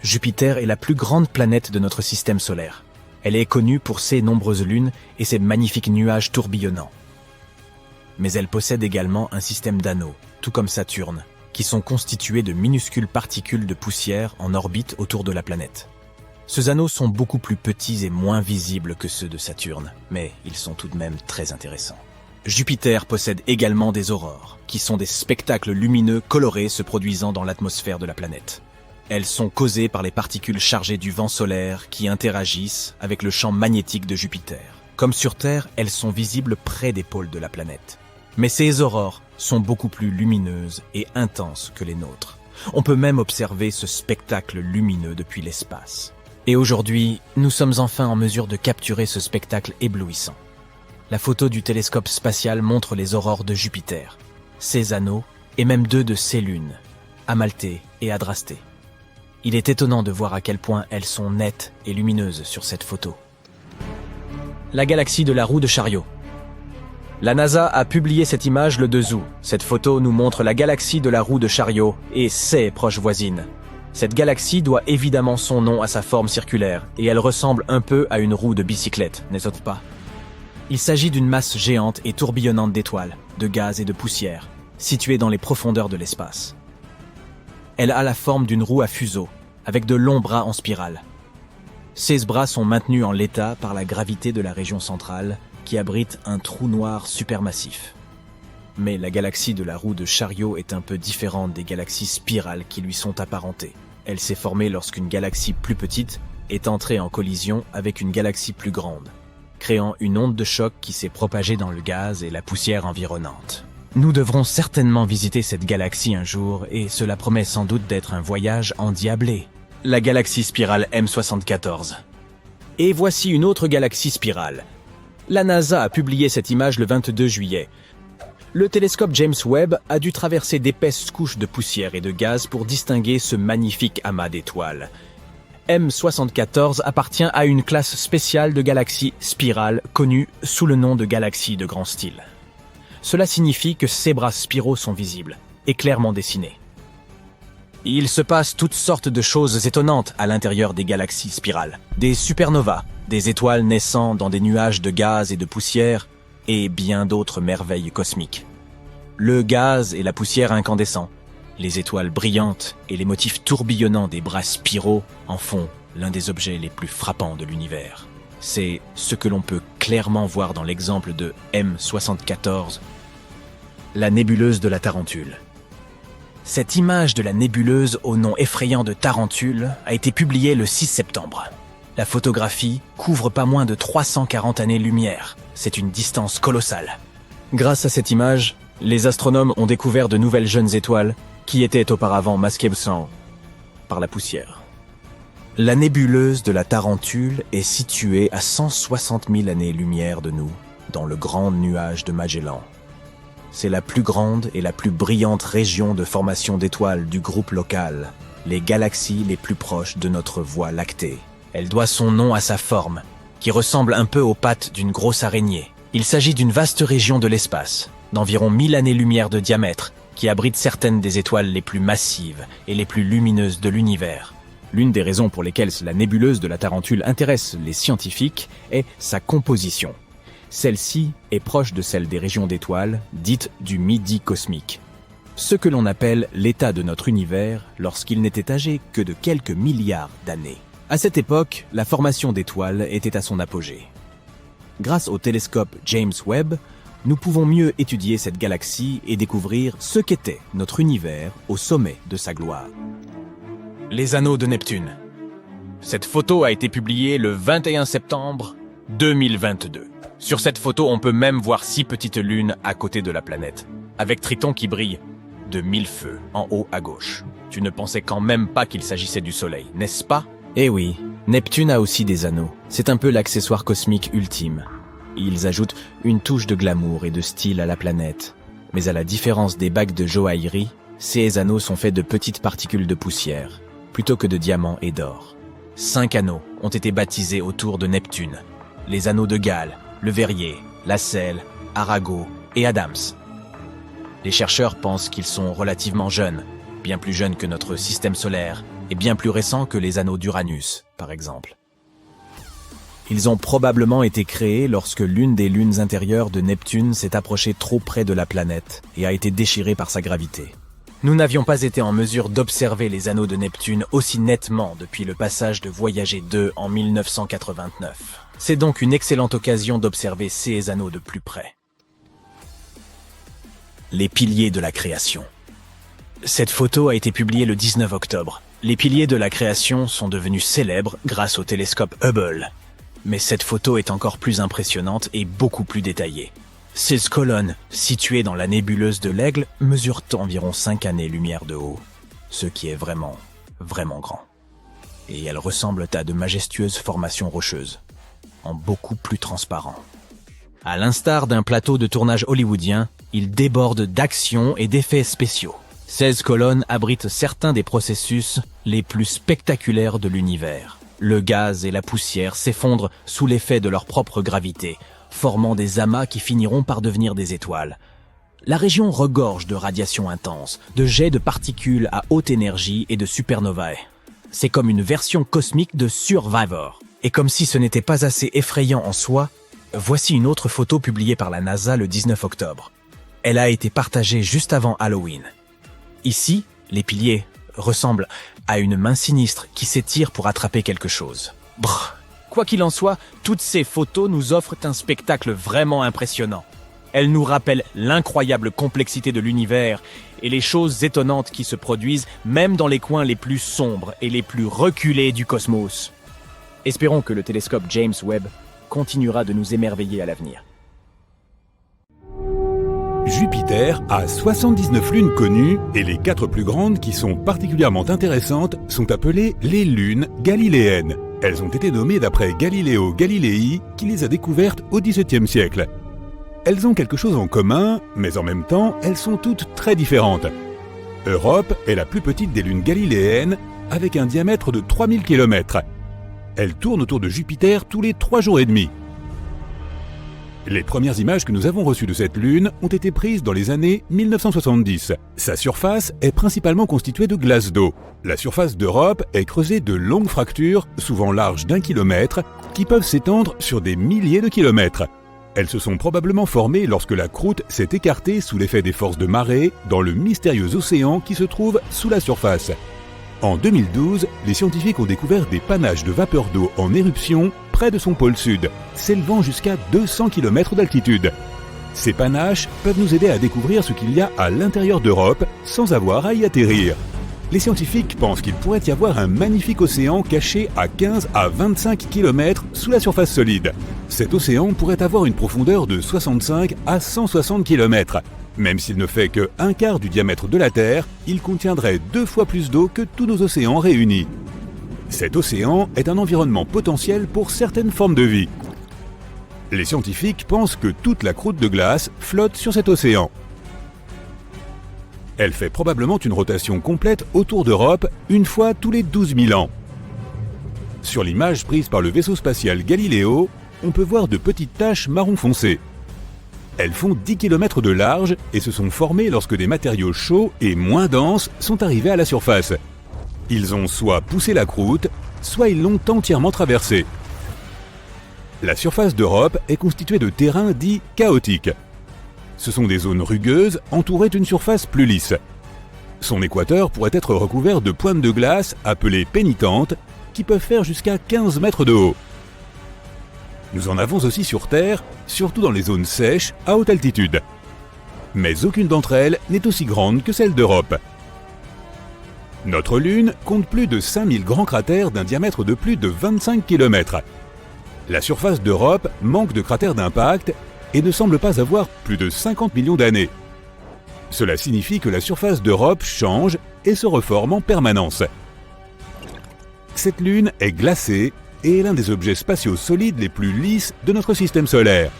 Jupiter est la plus grande planète de notre système solaire. Elle est connue pour ses nombreuses lunes et ses magnifiques nuages tourbillonnants. Mais elle possède également un système d'anneaux, tout comme Saturne, qui sont constitués de minuscules particules de poussière en orbite autour de la planète. Ces anneaux sont beaucoup plus petits et moins visibles que ceux de Saturne, mais ils sont tout de même très intéressants. Jupiter possède également des aurores, qui sont des spectacles lumineux colorés se produisant dans l'atmosphère de la planète. Elles sont causées par les particules chargées du vent solaire qui interagissent avec le champ magnétique de Jupiter. Comme sur Terre, elles sont visibles près des pôles de la planète. Mais ces aurores sont beaucoup plus lumineuses et intenses que les nôtres. On peut même observer ce spectacle lumineux depuis l'espace. Et aujourd'hui, nous sommes enfin en mesure de capturer ce spectacle éblouissant. La photo du télescope spatial montre les aurores de Jupiter, ses anneaux et même deux de ses lunes, Amalthée et Adrastée. Il est étonnant de voir à quel point elles sont nettes et lumineuses sur cette photo. La galaxie de la roue de chariot. La NASA a publié cette image le 2 août. Cette photo nous montre la galaxie de la roue de chariot et ses proches voisines. Cette galaxie doit évidemment son nom à sa forme circulaire et elle ressemble un peu à une roue de bicyclette, n'est-ce pas? Il s'agit d'une masse géante et tourbillonnante d'étoiles, de gaz et de poussière, située dans les profondeurs de l'espace. Elle a la forme d'une roue à fuseau, avec de longs bras en spirale. Ces bras sont maintenus en l'état par la gravité de la région centrale, qui abrite un trou noir supermassif. Mais la galaxie de la roue de chariot est un peu différente des galaxies spirales qui lui sont apparentées. Elle s'est formée lorsqu'une galaxie plus petite est entrée en collision avec une galaxie plus grande, créant une onde de choc qui s'est propagée dans le gaz et la poussière environnante. Nous devrons certainement visiter cette galaxie un jour et cela promet sans doute d'être un voyage endiablé. La galaxie spirale M74. Et voici une autre galaxie spirale. La NASA a publié cette image le 22 juillet. Le télescope James Webb a dû traverser d'épaisses couches de poussière et de gaz pour distinguer ce magnifique amas d'étoiles. M74 appartient à une classe spéciale de galaxies spirales connue sous le nom de galaxies de grand style. Cela signifie que ces bras spiraux sont visibles et clairement dessinés. Il se passe toutes sortes de choses étonnantes à l'intérieur des galaxies spirales. Des supernovas, des étoiles naissant dans des nuages de gaz et de poussière, et bien d'autres merveilles cosmiques. Le gaz et la poussière incandescents, les étoiles brillantes et les motifs tourbillonnants des bras spiraux en font l'un des objets les plus frappants de l'univers. C'est ce que l'on peut clairement voir dans l'exemple de M74, la nébuleuse de la Tarentule. Cette image de la nébuleuse au nom effrayant de Tarentule a été publiée le 6 septembre. La photographie couvre pas moins de 340 années-lumière. C'est une distance colossale. Grâce à cette image, les astronomes ont découvert de nouvelles jeunes étoiles qui étaient auparavant masquées par la poussière. La nébuleuse de la Tarentule est située à 160 000 années-lumière de nous, dans le grand nuage de Magellan. C'est la plus grande et la plus brillante région de formation d'étoiles du groupe local, les galaxies les plus proches de notre Voie lactée. Elle doit son nom à sa forme, qui ressemble un peu aux pattes d'une grosse araignée. Il s'agit d'une vaste région de l'espace, d'environ 1000 années-lumière de diamètre, qui abrite certaines des étoiles les plus massives et les plus lumineuses de l'univers. L'une des raisons pour lesquelles la nébuleuse de la Tarentule intéresse les scientifiques est sa composition. Celle-ci est proche de celle des régions d'étoiles, dites du midi cosmique. Ce que l'on appelle l'état de notre univers lorsqu'il n'était âgé que de quelques milliards d'années. À cette époque, la formation d'étoiles était à son apogée. Grâce au télescope James Webb, nous pouvons mieux étudier cette galaxie et découvrir ce qu'était notre univers au sommet de sa gloire. Les anneaux de Neptune. Cette photo a été publiée le 21 septembre 2022. Sur cette photo, on peut même voir 6 petites lunes à côté de la planète, avec Triton qui brille de 1000 feux en haut à gauche. Tu ne pensais quand même pas qu'il s'agissait du Soleil, n'est-ce pas? Eh oui, Neptune a aussi des anneaux. C'est un peu l'accessoire cosmique ultime. Ils ajoutent une touche de glamour et de style à la planète. Mais à la différence des bagues de joaillerie, ces anneaux sont faits de petites particules de poussière, plutôt que de diamants et d'or. 5 anneaux ont été baptisés autour de Neptune. Les anneaux de Gale, le Verrier, la Selle, Arago et Adams. Les chercheurs pensent qu'ils sont relativement jeunes, bien plus jeunes que notre système solaire et bien plus récents que les anneaux d'Uranus, par exemple. Ils ont probablement été créés lorsque l'une des lunes intérieures de Neptune s'est approchée trop près de la planète et a été déchirée par sa gravité. Nous n'avions pas été en mesure d'observer les anneaux de Neptune aussi nettement depuis le passage de Voyager 2 en 1989. C'est donc une excellente occasion d'observer ces anneaux de plus près. Les piliers de la création. Cette photo a été publiée le 19 octobre. Les piliers de la création sont devenus célèbres grâce au télescope Hubble. Mais cette photo est encore plus impressionnante et beaucoup plus détaillée. Ces colonnes, situées dans la nébuleuse de l'Aigle, mesurent environ 5 années-lumière de haut, ce qui est vraiment, vraiment grand. Et elles ressemblent à de majestueuses formations rocheuses, en beaucoup plus transparent. À l'instar d'un plateau de tournage hollywoodien, il déborde d'actions et d'effets spéciaux. 16 colonnes abritent certains des processus les plus spectaculaires de l'univers. Le gaz et la poussière s'effondrent sous l'effet de leur propre gravité, formant des amas qui finiront par devenir des étoiles. La région regorge de radiations intenses, de jets de particules à haute énergie et de supernovae. C'est comme une version cosmique de Survivor. Et comme si ce n'était pas assez effrayant en soi, voici une autre photo publiée par la NASA le 19 octobre. Elle a été partagée juste avant Halloween. Ici, les piliers ressemblent à une main sinistre qui s'étire pour attraper quelque chose. Brrr. Quoi qu'il en soit, toutes ces photos nous offrent un spectacle vraiment impressionnant. Elles nous rappellent l'incroyable complexité de l'univers et les choses étonnantes qui se produisent même dans les coins les plus sombres et les plus reculés du cosmos. Espérons que le télescope James Webb continuera de nous émerveiller à l'avenir. Jupiter a 79 lunes connues et les 4 plus grandes qui sont particulièrement intéressantes sont appelées les lunes galiléennes. Elles ont été nommées d'après Galileo Galilei qui les a découvertes au XVIIe siècle. Elles ont quelque chose en commun, mais en même temps, elles sont toutes très différentes. Europe est la plus petite des lunes galiléennes avec un diamètre de 3000 km. Elle tourne autour de Jupiter tous les 3 jours et demi. Les premières images que nous avons reçues de cette lune ont été prises dans les années 1970. Sa surface est principalement constituée de glace d'eau. La surface d'Europe est creusée de longues fractures, souvent larges d'1 kilomètre, qui peuvent s'étendre sur des milliers de kilomètres. Elles se sont probablement formées lorsque la croûte s'est écartée sous l'effet des forces de marée dans le mystérieux océan qui se trouve sous la surface. En 2012, les scientifiques ont découvert des panaches de vapeur d'eau en éruption près de son pôle sud, s'élevant jusqu'à 200 km d'altitude. Ces panaches peuvent nous aider à découvrir ce qu'il y a à l'intérieur d'Europe sans avoir à y atterrir. Les scientifiques pensent qu'il pourrait y avoir un magnifique océan caché à 15 à 25 km sous la surface solide. Cet océan pourrait avoir une profondeur de 65 à 160 km. Même s'il ne fait que 1/4 du diamètre de la Terre, il contiendrait 2 fois plus d'eau que tous nos océans réunis. Cet océan est un environnement potentiel pour certaines formes de vie. Les scientifiques pensent que toute la croûte de glace flotte sur cet océan. Elle fait probablement une rotation complète autour d'Europe une fois tous les 12 000 ans. Sur l'image prise par le vaisseau spatial Galileo, on peut voir de petites taches marron foncé. Elles font 10 km de large et se sont formées lorsque des matériaux chauds et moins denses sont arrivés à la surface. Ils ont soit poussé la croûte, soit ils l'ont entièrement traversée. La surface d'Europe est constituée de terrains dits chaotiques. Ce sont des zones rugueuses entourées d'une surface plus lisse. Son équateur pourrait être recouvert de pointes de glace appelées pénitentes qui peuvent faire jusqu'à 15 mètres de haut. Nous en avons aussi sur Terre, surtout dans les zones sèches à haute altitude. Mais aucune d'entre elles n'est aussi grande que celle d'Europe. Notre Lune compte plus de 5000 grands cratères d'un diamètre de plus de 25 km. La surface d'Europe manque de cratères d'impact et ne semble pas avoir plus de 50 millions d'années. Cela signifie que la surface d'Europe change et se reforme en permanence. Cette Lune est glacée et est l'un des objets spatiaux solides les plus lisses de notre système solaire.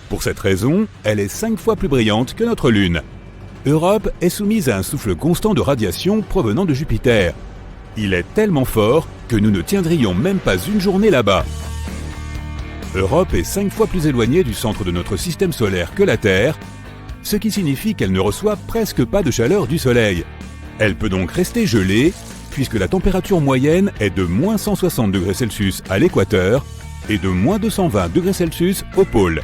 Pour cette raison, elle est 5 fois plus brillante que notre Lune. Europe est soumise à un souffle constant de radiation provenant de Jupiter. Il est tellement fort que nous ne tiendrions même pas une journée là-bas. Europe est 5 fois plus éloignée du centre de notre système solaire que la Terre, ce qui signifie qu'elle ne reçoit presque pas de chaleur du Soleil. Elle peut donc rester gelée, puisque la température moyenne est de moins 160 degrés Celsius à l'équateur et de moins 220 degrés Celsius au pôle.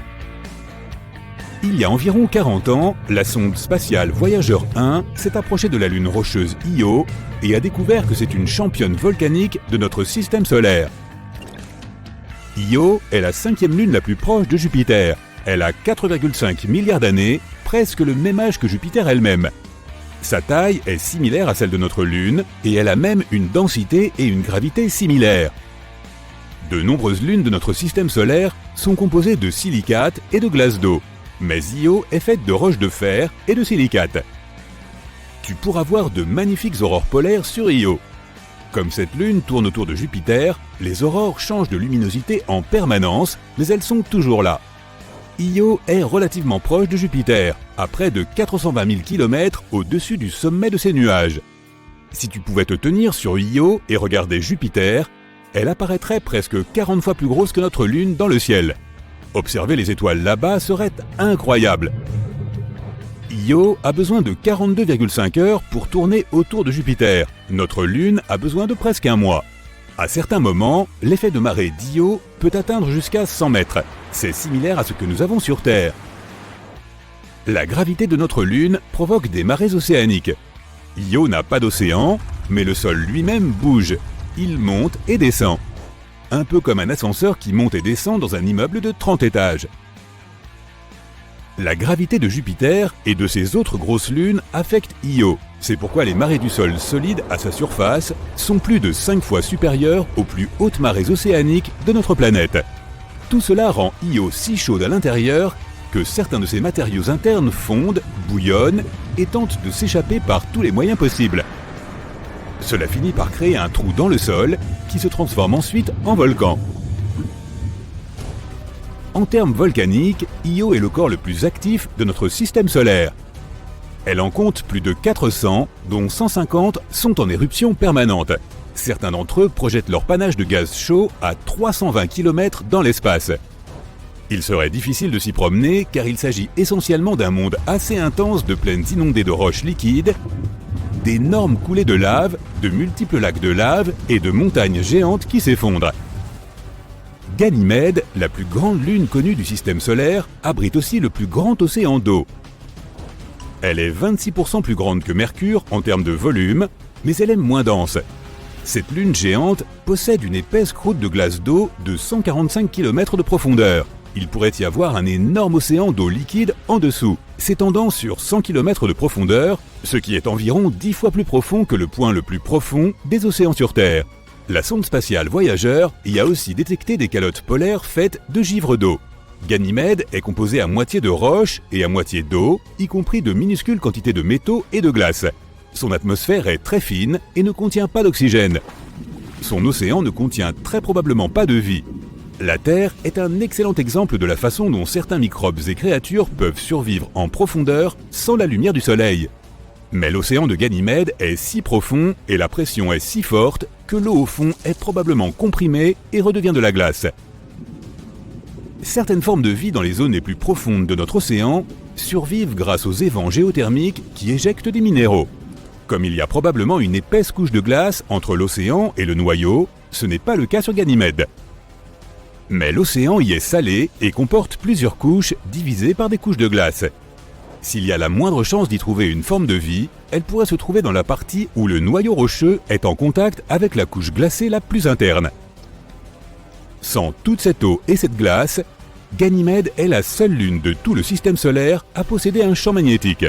Il y a environ 40 ans, la sonde spatiale Voyager 1 s'est approchée de la lune rocheuse Io et a découvert que c'est une championne volcanique de notre système solaire. Io est la 5e lune la plus proche de Jupiter. Elle a 4,5 milliards d'années, presque le même âge que Jupiter elle-même. Sa taille est similaire à celle de notre Lune et elle a même une densité et une gravité similaires. De nombreuses lunes de notre système solaire sont composées de silicates et de glace d'eau. Mais Io est faite de roches de fer et de silicates. Tu pourras voir de magnifiques aurores polaires sur Io. Comme cette lune tourne autour de Jupiter, les aurores changent de luminosité en permanence, mais elles sont toujours là. Io est relativement proche de Jupiter, à près de 420 000 km au-dessus du sommet de ses nuages. Si tu pouvais te tenir sur Io et regarder Jupiter, elle apparaîtrait presque 40 fois plus grosse que notre lune dans le ciel. Observer les étoiles là-bas serait incroyable. Io a besoin de 42,5 heures pour tourner autour de Jupiter. Notre Lune a besoin de presque un mois. À certains moments, l'effet de marée d'Io peut atteindre jusqu'à 100 mètres. C'est similaire à ce que nous avons sur Terre. La gravité de notre Lune provoque des marées océaniques. Io n'a pas d'océan, mais le sol lui-même bouge. Il monte et descend. Un peu comme un ascenseur qui monte et descend dans un immeuble de 30 étages. La gravité de Jupiter et de ses autres grosses lunes affecte Io. C'est pourquoi les marées du sol solide à sa surface sont plus de 5 fois supérieures aux plus hautes marées océaniques de notre planète. Tout cela rend Io si chaude à l'intérieur que certains de ses matériaux internes fondent, bouillonnent et tentent de s'échapper par tous les moyens possibles. Cela finit par créer un trou dans le sol qui se transforme ensuite en volcan. En termes volcaniques, Io est le corps le plus actif de notre système solaire. Elle en compte plus de 400, dont 150 sont en éruption permanente. Certains d'entre eux projettent leur panache de gaz chaud à 320 km dans l'espace. Il serait difficile de s'y promener car il s'agit essentiellement d'un monde assez intense de plaines inondées de roches liquides, d'énormes coulées de lave, de multiples lacs de lave et de montagnes géantes qui s'effondrent. Ganymède, la plus grande lune connue du système solaire, abrite aussi le plus grand océan d'eau. Elle est 26% plus grande que Mercure en termes de volume, mais elle est moins dense. Cette lune géante possède une épaisse croûte de glace d'eau de 145 km de profondeur. Il pourrait y avoir un énorme océan d'eau liquide en dessous, s'étendant sur 100 km de profondeur, ce qui est environ 10 fois plus profond que le point le plus profond des océans sur Terre. La sonde spatiale Voyager y a aussi détecté des calottes polaires faites de givre d'eau. Ganymède est composée à moitié de roches et à moitié d'eau, y compris de minuscules quantités de métaux et de glace. Son atmosphère est très fine et ne contient pas d'oxygène. Son océan ne contient très probablement pas de vie. La Terre est un excellent exemple de la façon dont certains microbes et créatures peuvent survivre en profondeur sans la lumière du Soleil. Mais l'océan de Ganymède est si profond et la pression est si forte que l'eau au fond est probablement comprimée et redevient de la glace. Certaines formes de vie dans les zones les plus profondes de notre océan survivent grâce aux évents géothermiques qui éjectent des minéraux. Comme il y a probablement une épaisse couche de glace entre l'océan et le noyau, ce n'est pas le cas sur Ganymède. Mais l'océan y est salé et comporte plusieurs couches divisées par des couches de glace. S'il y a la moindre chance d'y trouver une forme de vie, elle pourrait se trouver dans la partie où le noyau rocheux est en contact avec la couche glacée la plus interne. Sans toute cette eau et cette glace, Ganymède est la seule lune de tout le système solaire à posséder un champ magnétique.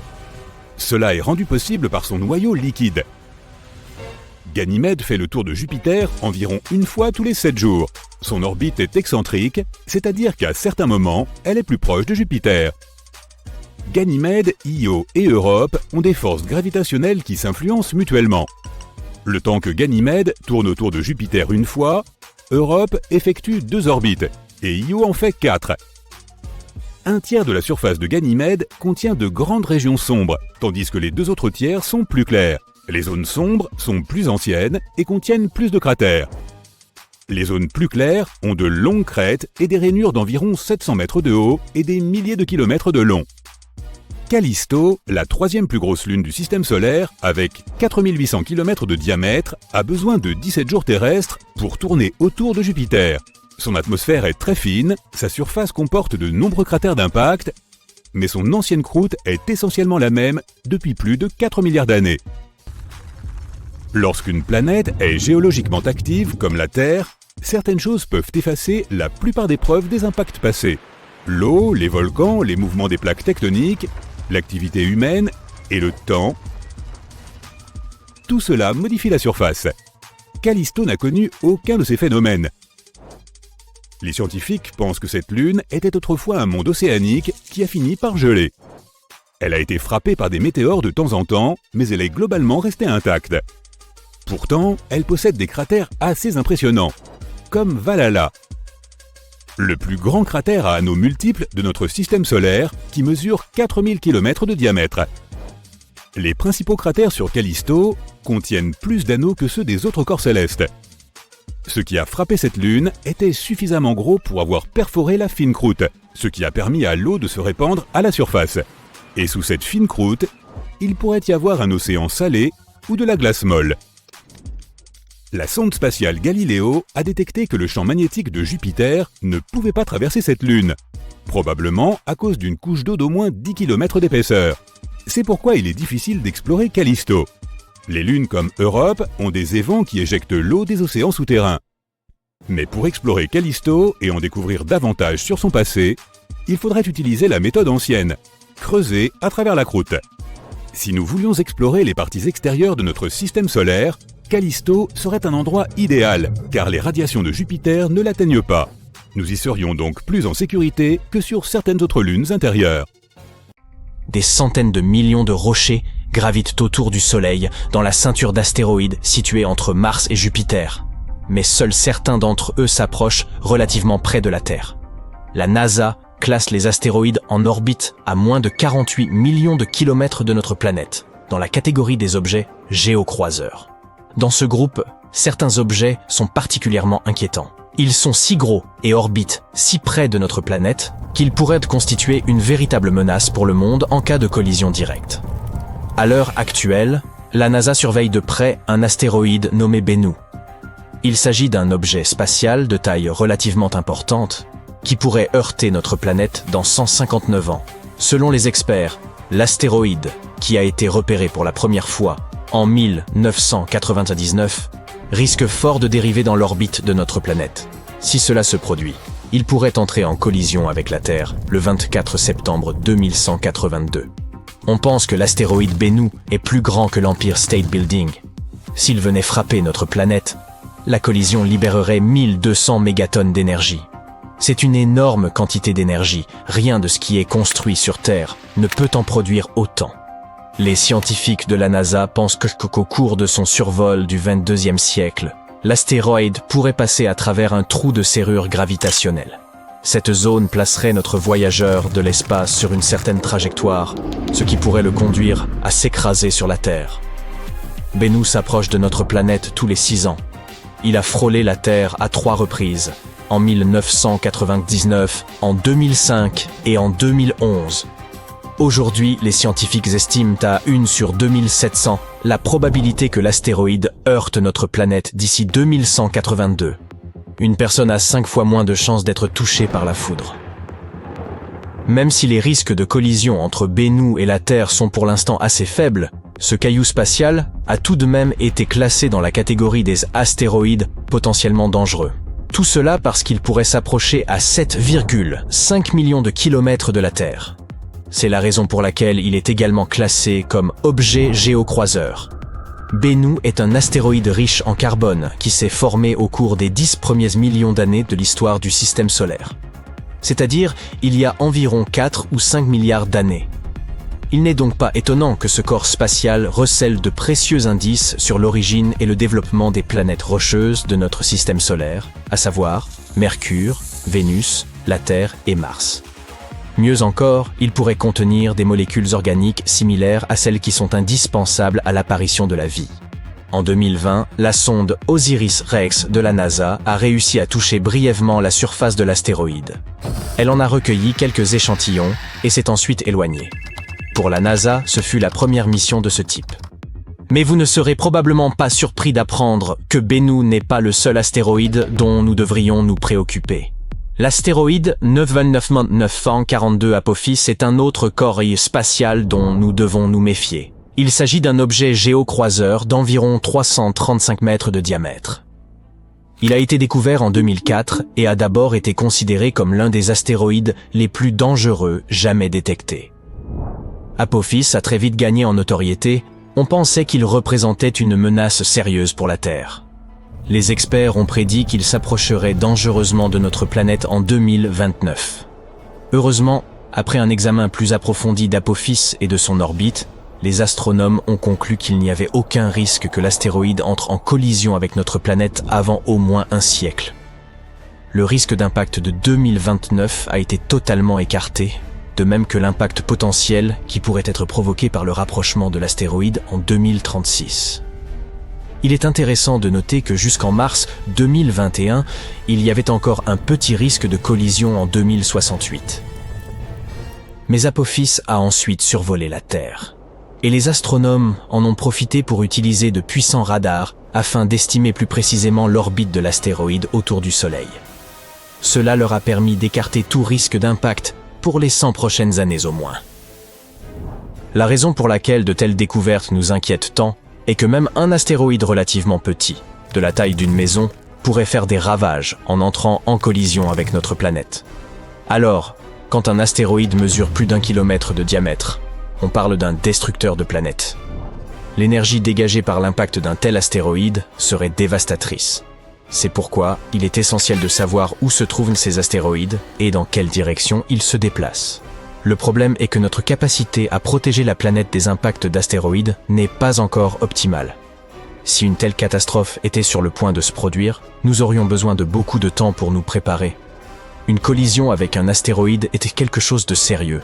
Cela est rendu possible par son noyau liquide. Ganymède fait le tour de Jupiter environ une fois tous les 7 jours. Son orbite est excentrique, c'est-à-dire qu'à certains moments, elle est plus proche de Jupiter. Ganymède, Io et Europe ont des forces gravitationnelles qui s'influencent mutuellement. Le temps que Ganymède tourne autour de Jupiter une fois, Europe effectue 2 orbites et Io en fait 4. Un tiers de la surface de Ganymède contient de grandes régions sombres, tandis que les 2 autres tiers sont plus clairs. Les zones sombres sont plus anciennes et contiennent plus de cratères. Les zones plus claires ont de longues crêtes et des rainures d'environ 700 mètres de haut et des milliers de kilomètres de long. Callisto, la 3e plus grosse lune du système solaire, avec 4800 km de diamètre, a besoin de 17 jours terrestres pour tourner autour de Jupiter. Son atmosphère est très fine, sa surface comporte de nombreux cratères d'impact, mais son ancienne croûte est essentiellement la même depuis plus de 4 milliards d'années. Lorsqu'une planète est géologiquement active, comme la Terre, certaines choses peuvent effacer la plupart des preuves des impacts passés. L'eau, les volcans, les mouvements des plaques tectoniques, l'activité humaine et le temps. Tout cela modifie la surface. Callisto n'a connu aucun de ces phénomènes. Les scientifiques pensent que cette lune était autrefois un monde océanique qui a fini par geler. Elle a été frappée par des météores de temps en temps, mais elle est globalement restée intacte. Pourtant, elle possède des cratères assez impressionnants, comme Valhalla, le plus grand cratère à anneaux multiples de notre système solaire qui mesure 4000 km de diamètre. Les principaux cratères sur Callisto contiennent plus d'anneaux que ceux des autres corps célestes. Ce qui a frappé cette lune était suffisamment gros pour avoir perforé la fine croûte, ce qui a permis à l'eau de se répandre à la surface. Et sous cette fine croûte, il pourrait y avoir un océan salé ou de la glace molle. La sonde spatiale Galileo a détecté que le champ magnétique de Jupiter ne pouvait pas traverser cette lune, probablement à cause d'une couche d'eau d'au moins 10 km d'épaisseur. C'est pourquoi il est difficile d'explorer Callisto. Les lunes comme Europe ont des évents qui éjectent l'eau des océans souterrains. Mais pour explorer Callisto et en découvrir davantage sur son passé, il faudrait utiliser la méthode ancienne, creuser à travers la croûte. Si nous voulions explorer les parties extérieures de notre système solaire, Callisto serait un endroit idéal, car les radiations de Jupiter ne l'atteignent pas. Nous y serions donc plus en sécurité que sur certaines autres lunes intérieures. Des centaines de millions de rochers gravitent autour du Soleil dans la ceinture d'astéroïdes située entre Mars et Jupiter. Mais seuls certains d'entre eux s'approchent relativement près de la Terre. La NASA classe les astéroïdes en orbite à moins de 48 millions de kilomètres de notre planète, dans la catégorie des objets géocroiseurs. Dans ce groupe, certains objets sont particulièrement inquiétants. Ils sont si gros et orbitent si près de notre planète qu'ils pourraient constituer une véritable menace pour le monde en cas de collision directe. À l'heure actuelle, la NASA surveille de près un astéroïde nommé Bennu. Il s'agit d'un objet spatial de taille relativement importante qui pourrait heurter notre planète dans 159 ans. Selon les experts, l'astéroïde, qui a été repéré pour la première fois en 1999, risque fort de dériver dans l'orbite de notre planète. Si cela se produit, il pourrait entrer en collision avec la Terre le 24 septembre 2182. On pense que l'astéroïde Bennu est plus grand que l'Empire State Building. S'il venait frapper notre planète, la collision libérerait 1200 mégatonnes d'énergie. C'est une énorme quantité d'énergie, rien de ce qui est construit sur Terre ne peut en produire autant. Les scientifiques de la NASA pensent qu'au cours de son survol du 22e siècle, l'astéroïde pourrait passer à travers un trou de serrure gravitationnelle. Cette zone placerait notre voyageur de l'espace sur une certaine trajectoire, ce qui pourrait le conduire à s'écraser sur la Terre. Bennu s'approche de notre planète tous les 6 ans. Il a frôlé la Terre à 3 reprises, en 1999, en 2005 et en 2011. Aujourd'hui, les scientifiques estiment à 1 sur 2700 la probabilité que l'astéroïde heurte notre planète d'ici 2182. Une personne a 5 fois moins de chances d'être touchée par la foudre. Même si les risques de collision entre Bennu et la Terre sont pour l'instant assez faibles, ce caillou spatial a tout de même été classé dans la catégorie des astéroïdes potentiellement dangereux. Tout cela parce qu'il pourrait s'approcher à 7,5 millions de kilomètres de la Terre. C'est la raison pour laquelle il est également classé comme objet géocroiseur. Bennu est un astéroïde riche en carbone qui s'est formé au cours des 10 premiers millions d'années de l'histoire du système solaire. C'est-à-dire il y a environ 4 ou 5 milliards d'années. Il n'est donc pas étonnant que ce corps spatial recèle de précieux indices sur l'origine et le développement des planètes rocheuses de notre système solaire, à savoir Mercure, Vénus, la Terre et Mars. Mieux encore, il pourrait contenir des molécules organiques similaires à celles qui sont indispensables à l'apparition de la vie. En 2020, la sonde OSIRIS-REx de la NASA a réussi à toucher brièvement la surface de l'astéroïde. Elle en a recueilli quelques échantillons et s'est ensuite éloignée. Pour la NASA, ce fut la première mission de ce type. Mais vous ne serez probablement pas surpris d'apprendre que Bennu n'est pas le seul astéroïde dont nous devrions nous préoccuper. L'astéroïde 92942 Apophis est un autre corps spatial dont nous devons nous méfier. Il s'agit d'un objet géocroiseur d'environ 335 mètres de diamètre. Il a été découvert en 2004 et a d'abord été considéré comme l'un des astéroïdes les plus dangereux jamais détectés. Apophis a très vite gagné en notoriété, on pensait qu'il représentait une menace sérieuse pour la Terre. Les experts ont prédit qu'il s'approcherait dangereusement de notre planète en 2029. Heureusement, après un examen plus approfondi d'Apophis et de son orbite, les astronomes ont conclu qu'il n'y avait aucun risque que l'astéroïde entre en collision avec notre planète avant au moins un siècle. Le risque d'impact de 2029 a été totalement écarté, de même que l'impact potentiel qui pourrait être provoqué par le rapprochement de l'astéroïde en 2036. Il est intéressant de noter que jusqu'en mars 2021, il y avait encore un petit risque de collision en 2068. Mais Apophis a ensuite survolé la Terre. Et les astronomes en ont profité pour utiliser de puissants radars afin d'estimer plus précisément l'orbite de l'astéroïde autour du Soleil. Cela leur a permis d'écarter tout risque d'impact pour les 100 prochaines années au moins. La raison pour laquelle de telles découvertes nous inquiètent tant est que même un astéroïde relativement petit, de la taille d'une maison, pourrait faire des ravages en entrant en collision avec notre planète. Alors, quand un astéroïde mesure plus d'1 kilomètre de diamètre, on parle d'un destructeur de planètes. L'énergie dégagée par l'impact d'un tel astéroïde serait dévastatrice. C'est pourquoi il est essentiel de savoir où se trouvent ces astéroïdes et dans quelle direction ils se déplacent. Le problème est que notre capacité à protéger la planète des impacts d'astéroïdes n'est pas encore optimale. Si une telle catastrophe était sur le point de se produire, nous aurions besoin de beaucoup de temps pour nous préparer. Une collision avec un astéroïde était quelque chose de sérieux.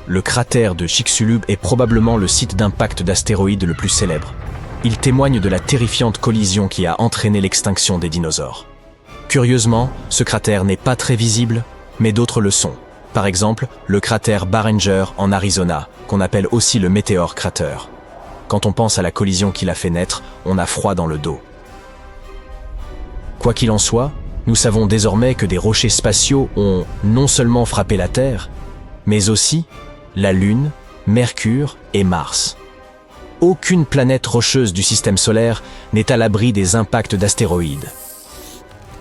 Le cratère de Chicxulub est probablement le site d'impact d'astéroïdes le plus célèbre. Il témoigne de la terrifiante collision qui a entraîné l'extinction des dinosaures. Curieusement, ce cratère n'est pas très visible, mais d'autres le sont. Par exemple, le cratère Barringer en Arizona, qu'on appelle aussi le Meteor Crater. Quand on pense à la collision qui l'a fait naître, on a froid dans le dos. Quoi qu'il en soit, nous savons désormais que des rochers spatiaux ont non seulement frappé la Terre, mais aussi la Lune, Mercure et Mars. Aucune planète rocheuse du système solaire n'est à l'abri des impacts d'astéroïdes.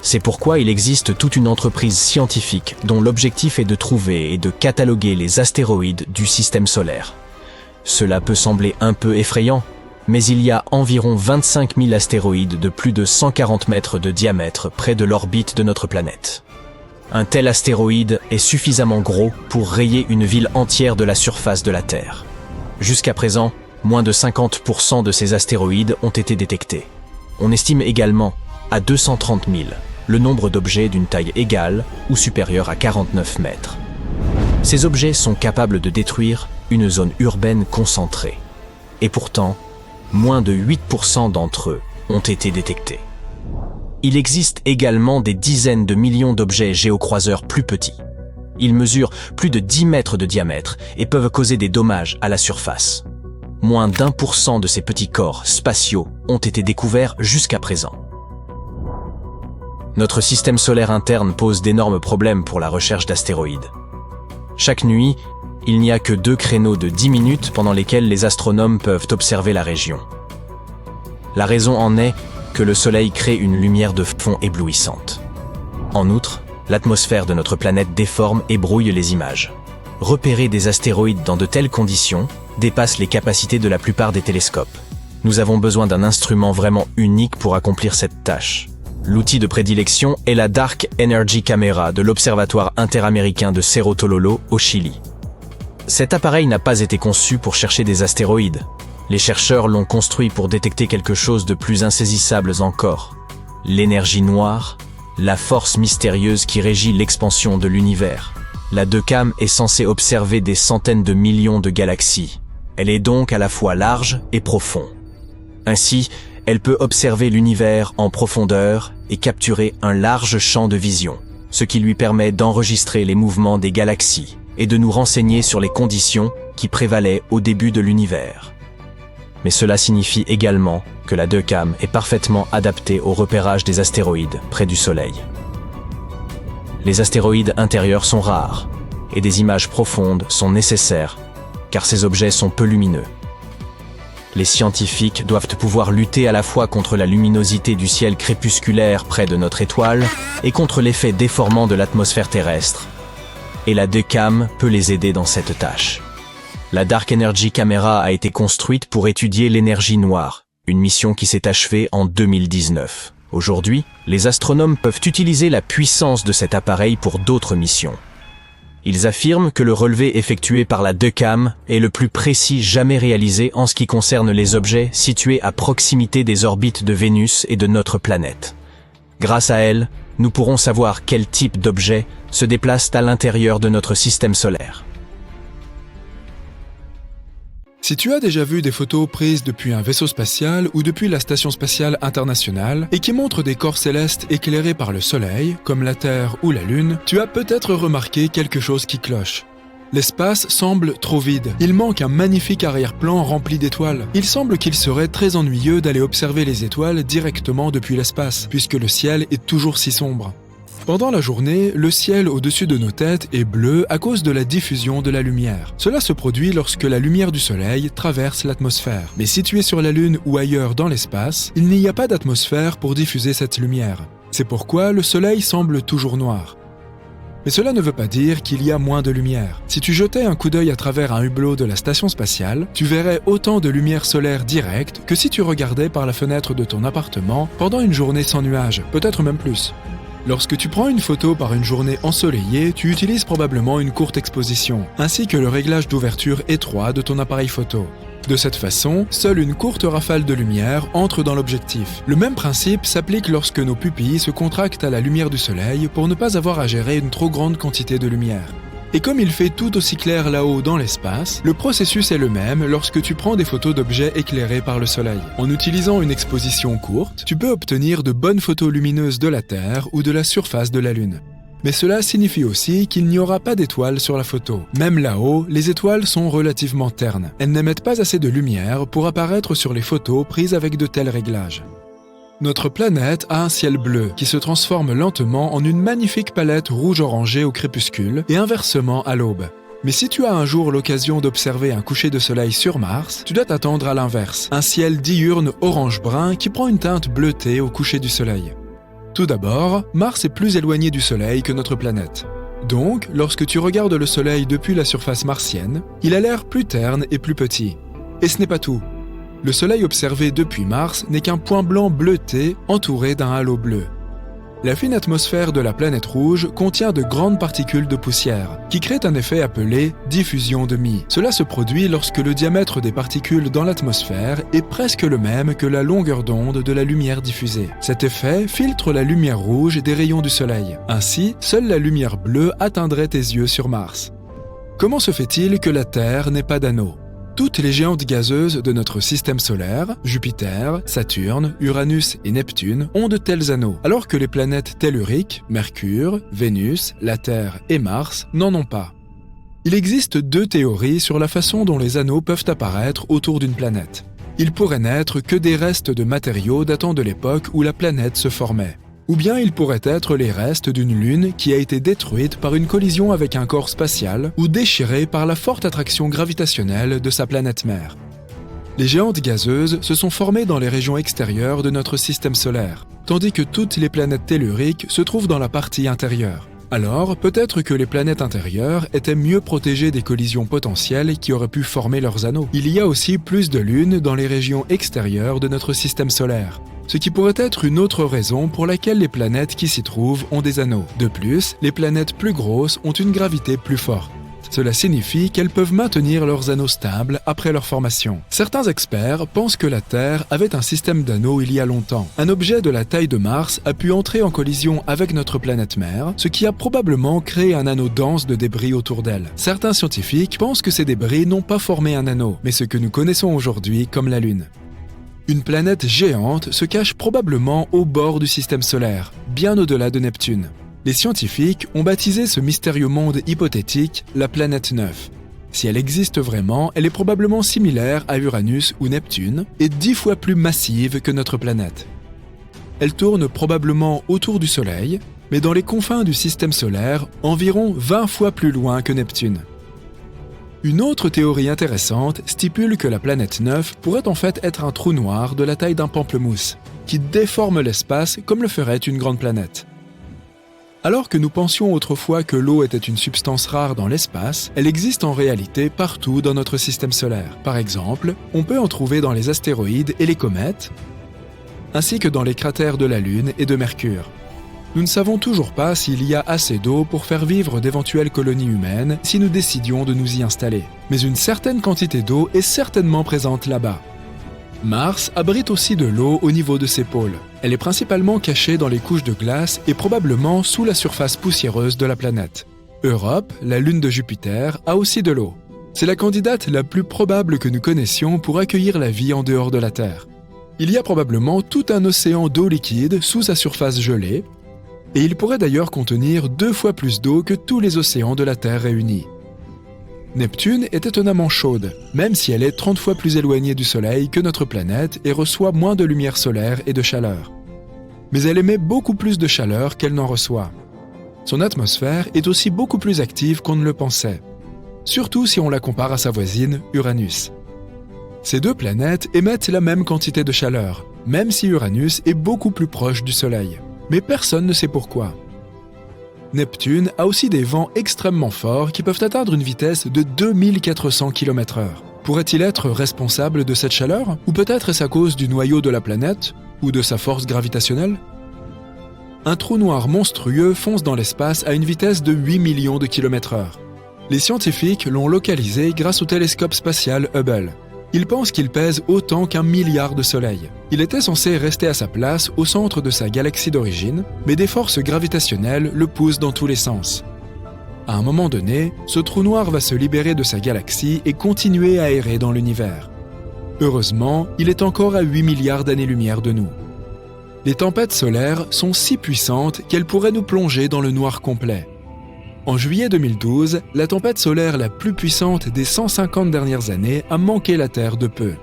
C'est pourquoi il existe toute une entreprise scientifique dont l'objectif est de trouver et de cataloguer les astéroïdes du système solaire. Cela peut sembler un peu effrayant, mais il y a environ 25 000 astéroïdes de plus de 140 mètres de diamètre près de l'orbite de notre planète. Un tel astéroïde est suffisamment gros pour rayer une ville entière de la surface de la Terre. Jusqu'à présent, moins de 50% de ces astéroïdes ont été détectés. On estime également à 230 000 le nombre d'objets d'une taille égale ou supérieure à 49 mètres. Ces objets sont capables de détruire une zone urbaine concentrée. Et pourtant, moins de 8% d'entre eux ont été détectés. Il existe également des dizaines de millions d'objets géocroiseurs plus petits. Ils mesurent plus de 10 mètres de diamètre et peuvent causer des dommages à la surface. Moins d'1% de ces petits corps spatiaux ont été découverts jusqu'à présent. Notre système solaire interne pose d'énormes problèmes pour la recherche d'astéroïdes. Chaque nuit, il n'y a que 2 créneaux de 10 minutes pendant lesquels les astronomes peuvent observer la région. La raison en est que le Soleil crée une lumière de fond éblouissante. En outre, l'atmosphère de notre planète déforme et brouille les images. Repérer des astéroïdes dans de telles conditions dépasse les capacités de la plupart des télescopes. Nous avons besoin d'un instrument vraiment unique pour accomplir cette tâche. L'outil de prédilection est la Dark Energy Camera de l'Observatoire interaméricain de Cerro Tololo au Chili. Cet appareil n'a pas été conçu pour chercher des astéroïdes. Les chercheurs l'ont construit pour détecter quelque chose de plus insaisissable encore. L'énergie noire, la force mystérieuse qui régit l'expansion de l'univers. La DECAM est censée observer des centaines de millions de galaxies. Elle est donc à la fois large et profonde. Ainsi, elle peut observer l'univers en profondeur et capturer un large champ de vision, ce qui lui permet d'enregistrer les mouvements des galaxies et de nous renseigner sur les conditions qui prévalaient au début de l'univers. Mais cela signifie également que la DECAM est parfaitement adaptée au repérage des astéroïdes près du Soleil. Les astéroïdes intérieurs sont rares et des images profondes sont nécessaires car ces objets sont peu lumineux. Les scientifiques doivent pouvoir lutter à la fois contre la luminosité du ciel crépusculaire près de notre étoile et contre l'effet déformant de l'atmosphère terrestre. Et la DECAM peut les aider dans cette tâche. La Dark Energy Camera a été construite pour étudier l'énergie noire, une mission qui s'est achevée en 2019. Aujourd'hui, les astronomes peuvent utiliser la puissance de cet appareil pour d'autres missions. Ils affirment que le relevé effectué par la DECAM est le plus précis jamais réalisé en ce qui concerne les objets situés à proximité des orbites de Vénus et de notre planète. Grâce à elle, nous pourrons savoir quel type d'objets se déplacent à l'intérieur de notre système solaire. Si tu as déjà vu des photos prises depuis un vaisseau spatial ou depuis la Station spatiale internationale et qui montrent des corps célestes éclairés par le Soleil, comme la Terre ou la Lune, tu as peut-être remarqué quelque chose qui cloche. L'espace semble trop vide. Il manque un magnifique arrière-plan rempli d'étoiles. Il semble qu'il serait très ennuyeux d'aller observer les étoiles directement depuis l'espace, puisque le ciel est toujours si sombre. Pendant la journée, le ciel au-dessus de nos têtes est bleu à cause de la diffusion de la lumière. Cela se produit lorsque la lumière du Soleil traverse l'atmosphère. Mais situé sur la Lune ou ailleurs dans l'espace, il n'y a pas d'atmosphère pour diffuser cette lumière. C'est pourquoi le Soleil semble toujours noir. Mais cela ne veut pas dire qu'il y a moins de lumière. Si tu jetais un coup d'œil à travers un hublot de la station spatiale, tu verrais autant de lumière solaire directe que si tu regardais par la fenêtre de ton appartement pendant une journée sans nuages, peut-être même plus. Lorsque tu prends une photo par une journée ensoleillée, tu utilises probablement une courte exposition, ainsi que le réglage d'ouverture étroit de ton appareil photo. De cette façon, seule une courte rafale de lumière entre dans l'objectif. Le même principe s'applique lorsque nos pupilles se contractent à la lumière du soleil pour ne pas avoir à gérer une trop grande quantité de lumière. Et comme il fait tout aussi clair là-haut dans l'espace, le processus est le même lorsque tu prends des photos d'objets éclairés par le soleil. En utilisant une exposition courte, tu peux obtenir de bonnes photos lumineuses de la Terre ou de la surface de la Lune. Mais cela signifie aussi qu'il n'y aura pas d'étoiles sur la photo. Même là-haut, les étoiles sont relativement ternes. Elles n'émettent pas assez de lumière pour apparaître sur les photos prises avec de tels réglages. Notre planète a un ciel bleu qui se transforme lentement en une magnifique palette rouge-orangé au crépuscule et inversement à l'aube. Mais si tu as un jour l'occasion d'observer un coucher de soleil sur Mars, tu dois t'attendre à l'inverse, un ciel diurne orange-brun qui prend une teinte bleutée au coucher du soleil. Tout d'abord, Mars est plus éloigné du soleil que notre planète. Donc, lorsque tu regardes le soleil depuis la surface martienne, il a l'air plus terne et plus petit. Et ce n'est pas tout. Le soleil observé depuis Mars n'est qu'un point blanc bleuté entouré d'un halo bleu. La fine atmosphère de la planète rouge contient de grandes particules de poussière, qui créent un effet appelé diffusion de Mie. Cela se produit lorsque le diamètre des particules dans l'atmosphère est presque le même que la longueur d'onde de la lumière diffusée. Cet effet filtre la lumière rouge des rayons du soleil. Ainsi, seule la lumière bleue atteindrait tes yeux sur Mars. Comment se fait-il que la Terre n'ait pas d'anneau ? Toutes les géantes gazeuses de notre système solaire, Jupiter, Saturne, Uranus et Neptune, ont de tels anneaux, alors que les planètes telluriques, Mercure, Vénus, la Terre et Mars, n'en ont pas. Il existe deux théories sur la façon dont les anneaux peuvent apparaître autour d'une planète. Ils pourraient n'être que des restes de matériaux datant de l'époque où la planète se formait. Ou bien ils pourraient être les restes d'une lune qui a été détruite par une collision avec un corps spatial ou déchirée par la forte attraction gravitationnelle de sa planète mère. Les géantes gazeuses se sont formées dans les régions extérieures de notre système solaire, tandis que toutes les planètes telluriques se trouvent dans la partie intérieure. Alors, peut-être que les planètes intérieures étaient mieux protégées des collisions potentielles qui auraient pu former leurs anneaux. Il y a aussi plus de lunes dans les régions extérieures de notre système solaire, ce qui pourrait être une autre raison pour laquelle les planètes qui s'y trouvent ont des anneaux. De plus, les planètes plus grosses ont une gravité plus forte. Cela signifie qu'elles peuvent maintenir leurs anneaux stables après leur formation. Certains experts pensent que la Terre avait un système d'anneaux il y a longtemps. Un objet de la taille de Mars a pu entrer en collision avec notre planète mère, ce qui a probablement créé un anneau dense de débris autour d'elle. Certains scientifiques pensent que ces débris n'ont pas formé un anneau, mais ce que nous connaissons aujourd'hui comme la Lune. Une planète géante se cache probablement au bord du système solaire, bien au-delà de Neptune. Les scientifiques ont baptisé ce mystérieux monde hypothétique la planète 9. Si elle existe vraiment, elle est probablement similaire à Uranus ou Neptune et 10 fois plus massive que notre planète. Elle tourne probablement autour du Soleil, mais dans les confins du système solaire, environ 20 fois plus loin que Neptune. Une autre théorie intéressante stipule que la planète 9 pourrait en fait être un trou noir de la taille d'un pamplemousse, qui déforme l'espace comme le ferait une grande planète. Alors que nous pensions autrefois que l'eau était une substance rare dans l'espace, elle existe en réalité partout dans notre système solaire. Par exemple, on peut en trouver dans les astéroïdes et les comètes, ainsi que dans les cratères de la Lune et de Mercure. Nous ne savons toujours pas s'il y a assez d'eau pour faire vivre d'éventuelles colonies humaines si nous décidions de nous y installer. Mais une certaine quantité d'eau est certainement présente là-bas. Mars abrite aussi de l'eau au niveau de ses pôles. Elle est principalement cachée dans les couches de glace et probablement sous la surface poussiéreuse de la planète. Europe, la lune de Jupiter, a aussi de l'eau. C'est la candidate la plus probable que nous connaissions pour accueillir la vie en dehors de la Terre. Il y a probablement tout un océan d'eau liquide sous sa surface gelée, et il pourrait d'ailleurs contenir 2 fois plus d'eau que tous les océans de la Terre réunis. Neptune est étonnamment chaude, même si elle est 30 fois plus éloignée du Soleil que notre planète et reçoit moins de lumière solaire et de chaleur. Mais elle émet beaucoup plus de chaleur qu'elle n'en reçoit. Son atmosphère est aussi beaucoup plus active qu'on ne le pensait, surtout si on la compare à sa voisine, Uranus. Ces deux planètes émettent la même quantité de chaleur, même si Uranus est beaucoup plus proche du Soleil. Mais personne ne sait pourquoi. Neptune a aussi des vents extrêmement forts qui peuvent atteindre une vitesse de 2400 km/h. Pourrait-il être responsable de cette chaleur? Ou peut-être est-ce à cause du noyau de la planète? Ou de sa force gravitationnelle? Un trou noir monstrueux fonce dans l'espace à une vitesse de 8 millions de km/h. Les scientifiques l'ont localisé grâce au télescope spatial Hubble. Ils pensent qu'il pèse autant qu'1 milliard de soleils. Il était censé rester à sa place au centre de sa galaxie d'origine, mais des forces gravitationnelles le poussent dans tous les sens. À un moment donné, ce trou noir va se libérer de sa galaxie et continuer à errer dans l'univers. Heureusement, il est encore à 8 milliards d'années-lumière de nous. Les tempêtes solaires sont si puissantes qu'elles pourraient nous plonger dans le noir complet. En juillet 2012, la tempête solaire la plus puissante des 150 dernières années a manqué la Terre de peu.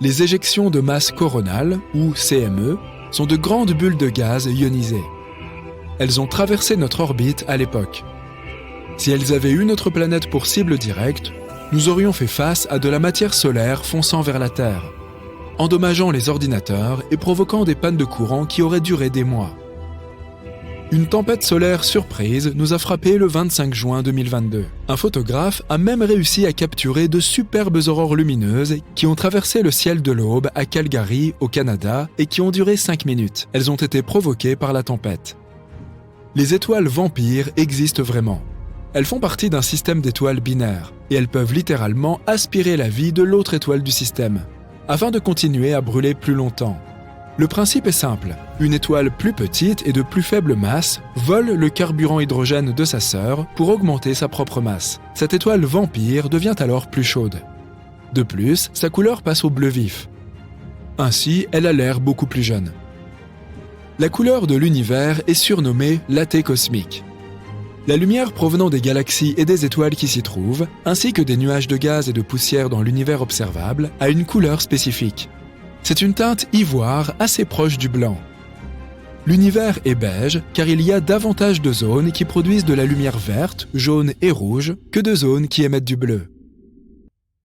Les éjections de masse coronale, ou CME, sont de grandes bulles de gaz ionisées. Elles ont traversé notre orbite à l'époque. Si elles avaient eu notre planète pour cible directe, nous aurions fait face à de la matière solaire fonçant vers la Terre, endommageant les ordinateurs et provoquant des pannes de courant qui auraient duré des mois. Une tempête solaire surprise nous a frappé le 25 juin 2022. Un photographe a même réussi à capturer de superbes aurores lumineuses qui ont traversé le ciel de l'aube à Calgary, au Canada, et qui ont duré 5 minutes. Elles ont été provoquées par la tempête. Les étoiles vampires existent vraiment. Elles font partie d'un système d'étoiles binaires, et elles peuvent littéralement aspirer la vie de l'autre étoile du système, afin de continuer à brûler plus longtemps. Le principe est simple. Une étoile plus petite et de plus faible masse vole le carburant hydrogène de sa sœur pour augmenter sa propre masse. Cette étoile vampire devient alors plus chaude. De plus, sa couleur passe au bleu vif. Ainsi, elle a l'air beaucoup plus jeune. La couleur de l'univers est surnommée l'AT cosmique. La lumière provenant des galaxies et des étoiles qui s'y trouvent, ainsi que des nuages de gaz et de poussière dans l'univers observable, a une couleur spécifique. C'est une teinte ivoire assez proche du blanc. L'univers est beige car il y a davantage de zones qui produisent de la lumière verte, jaune et rouge que de zones qui émettent du bleu.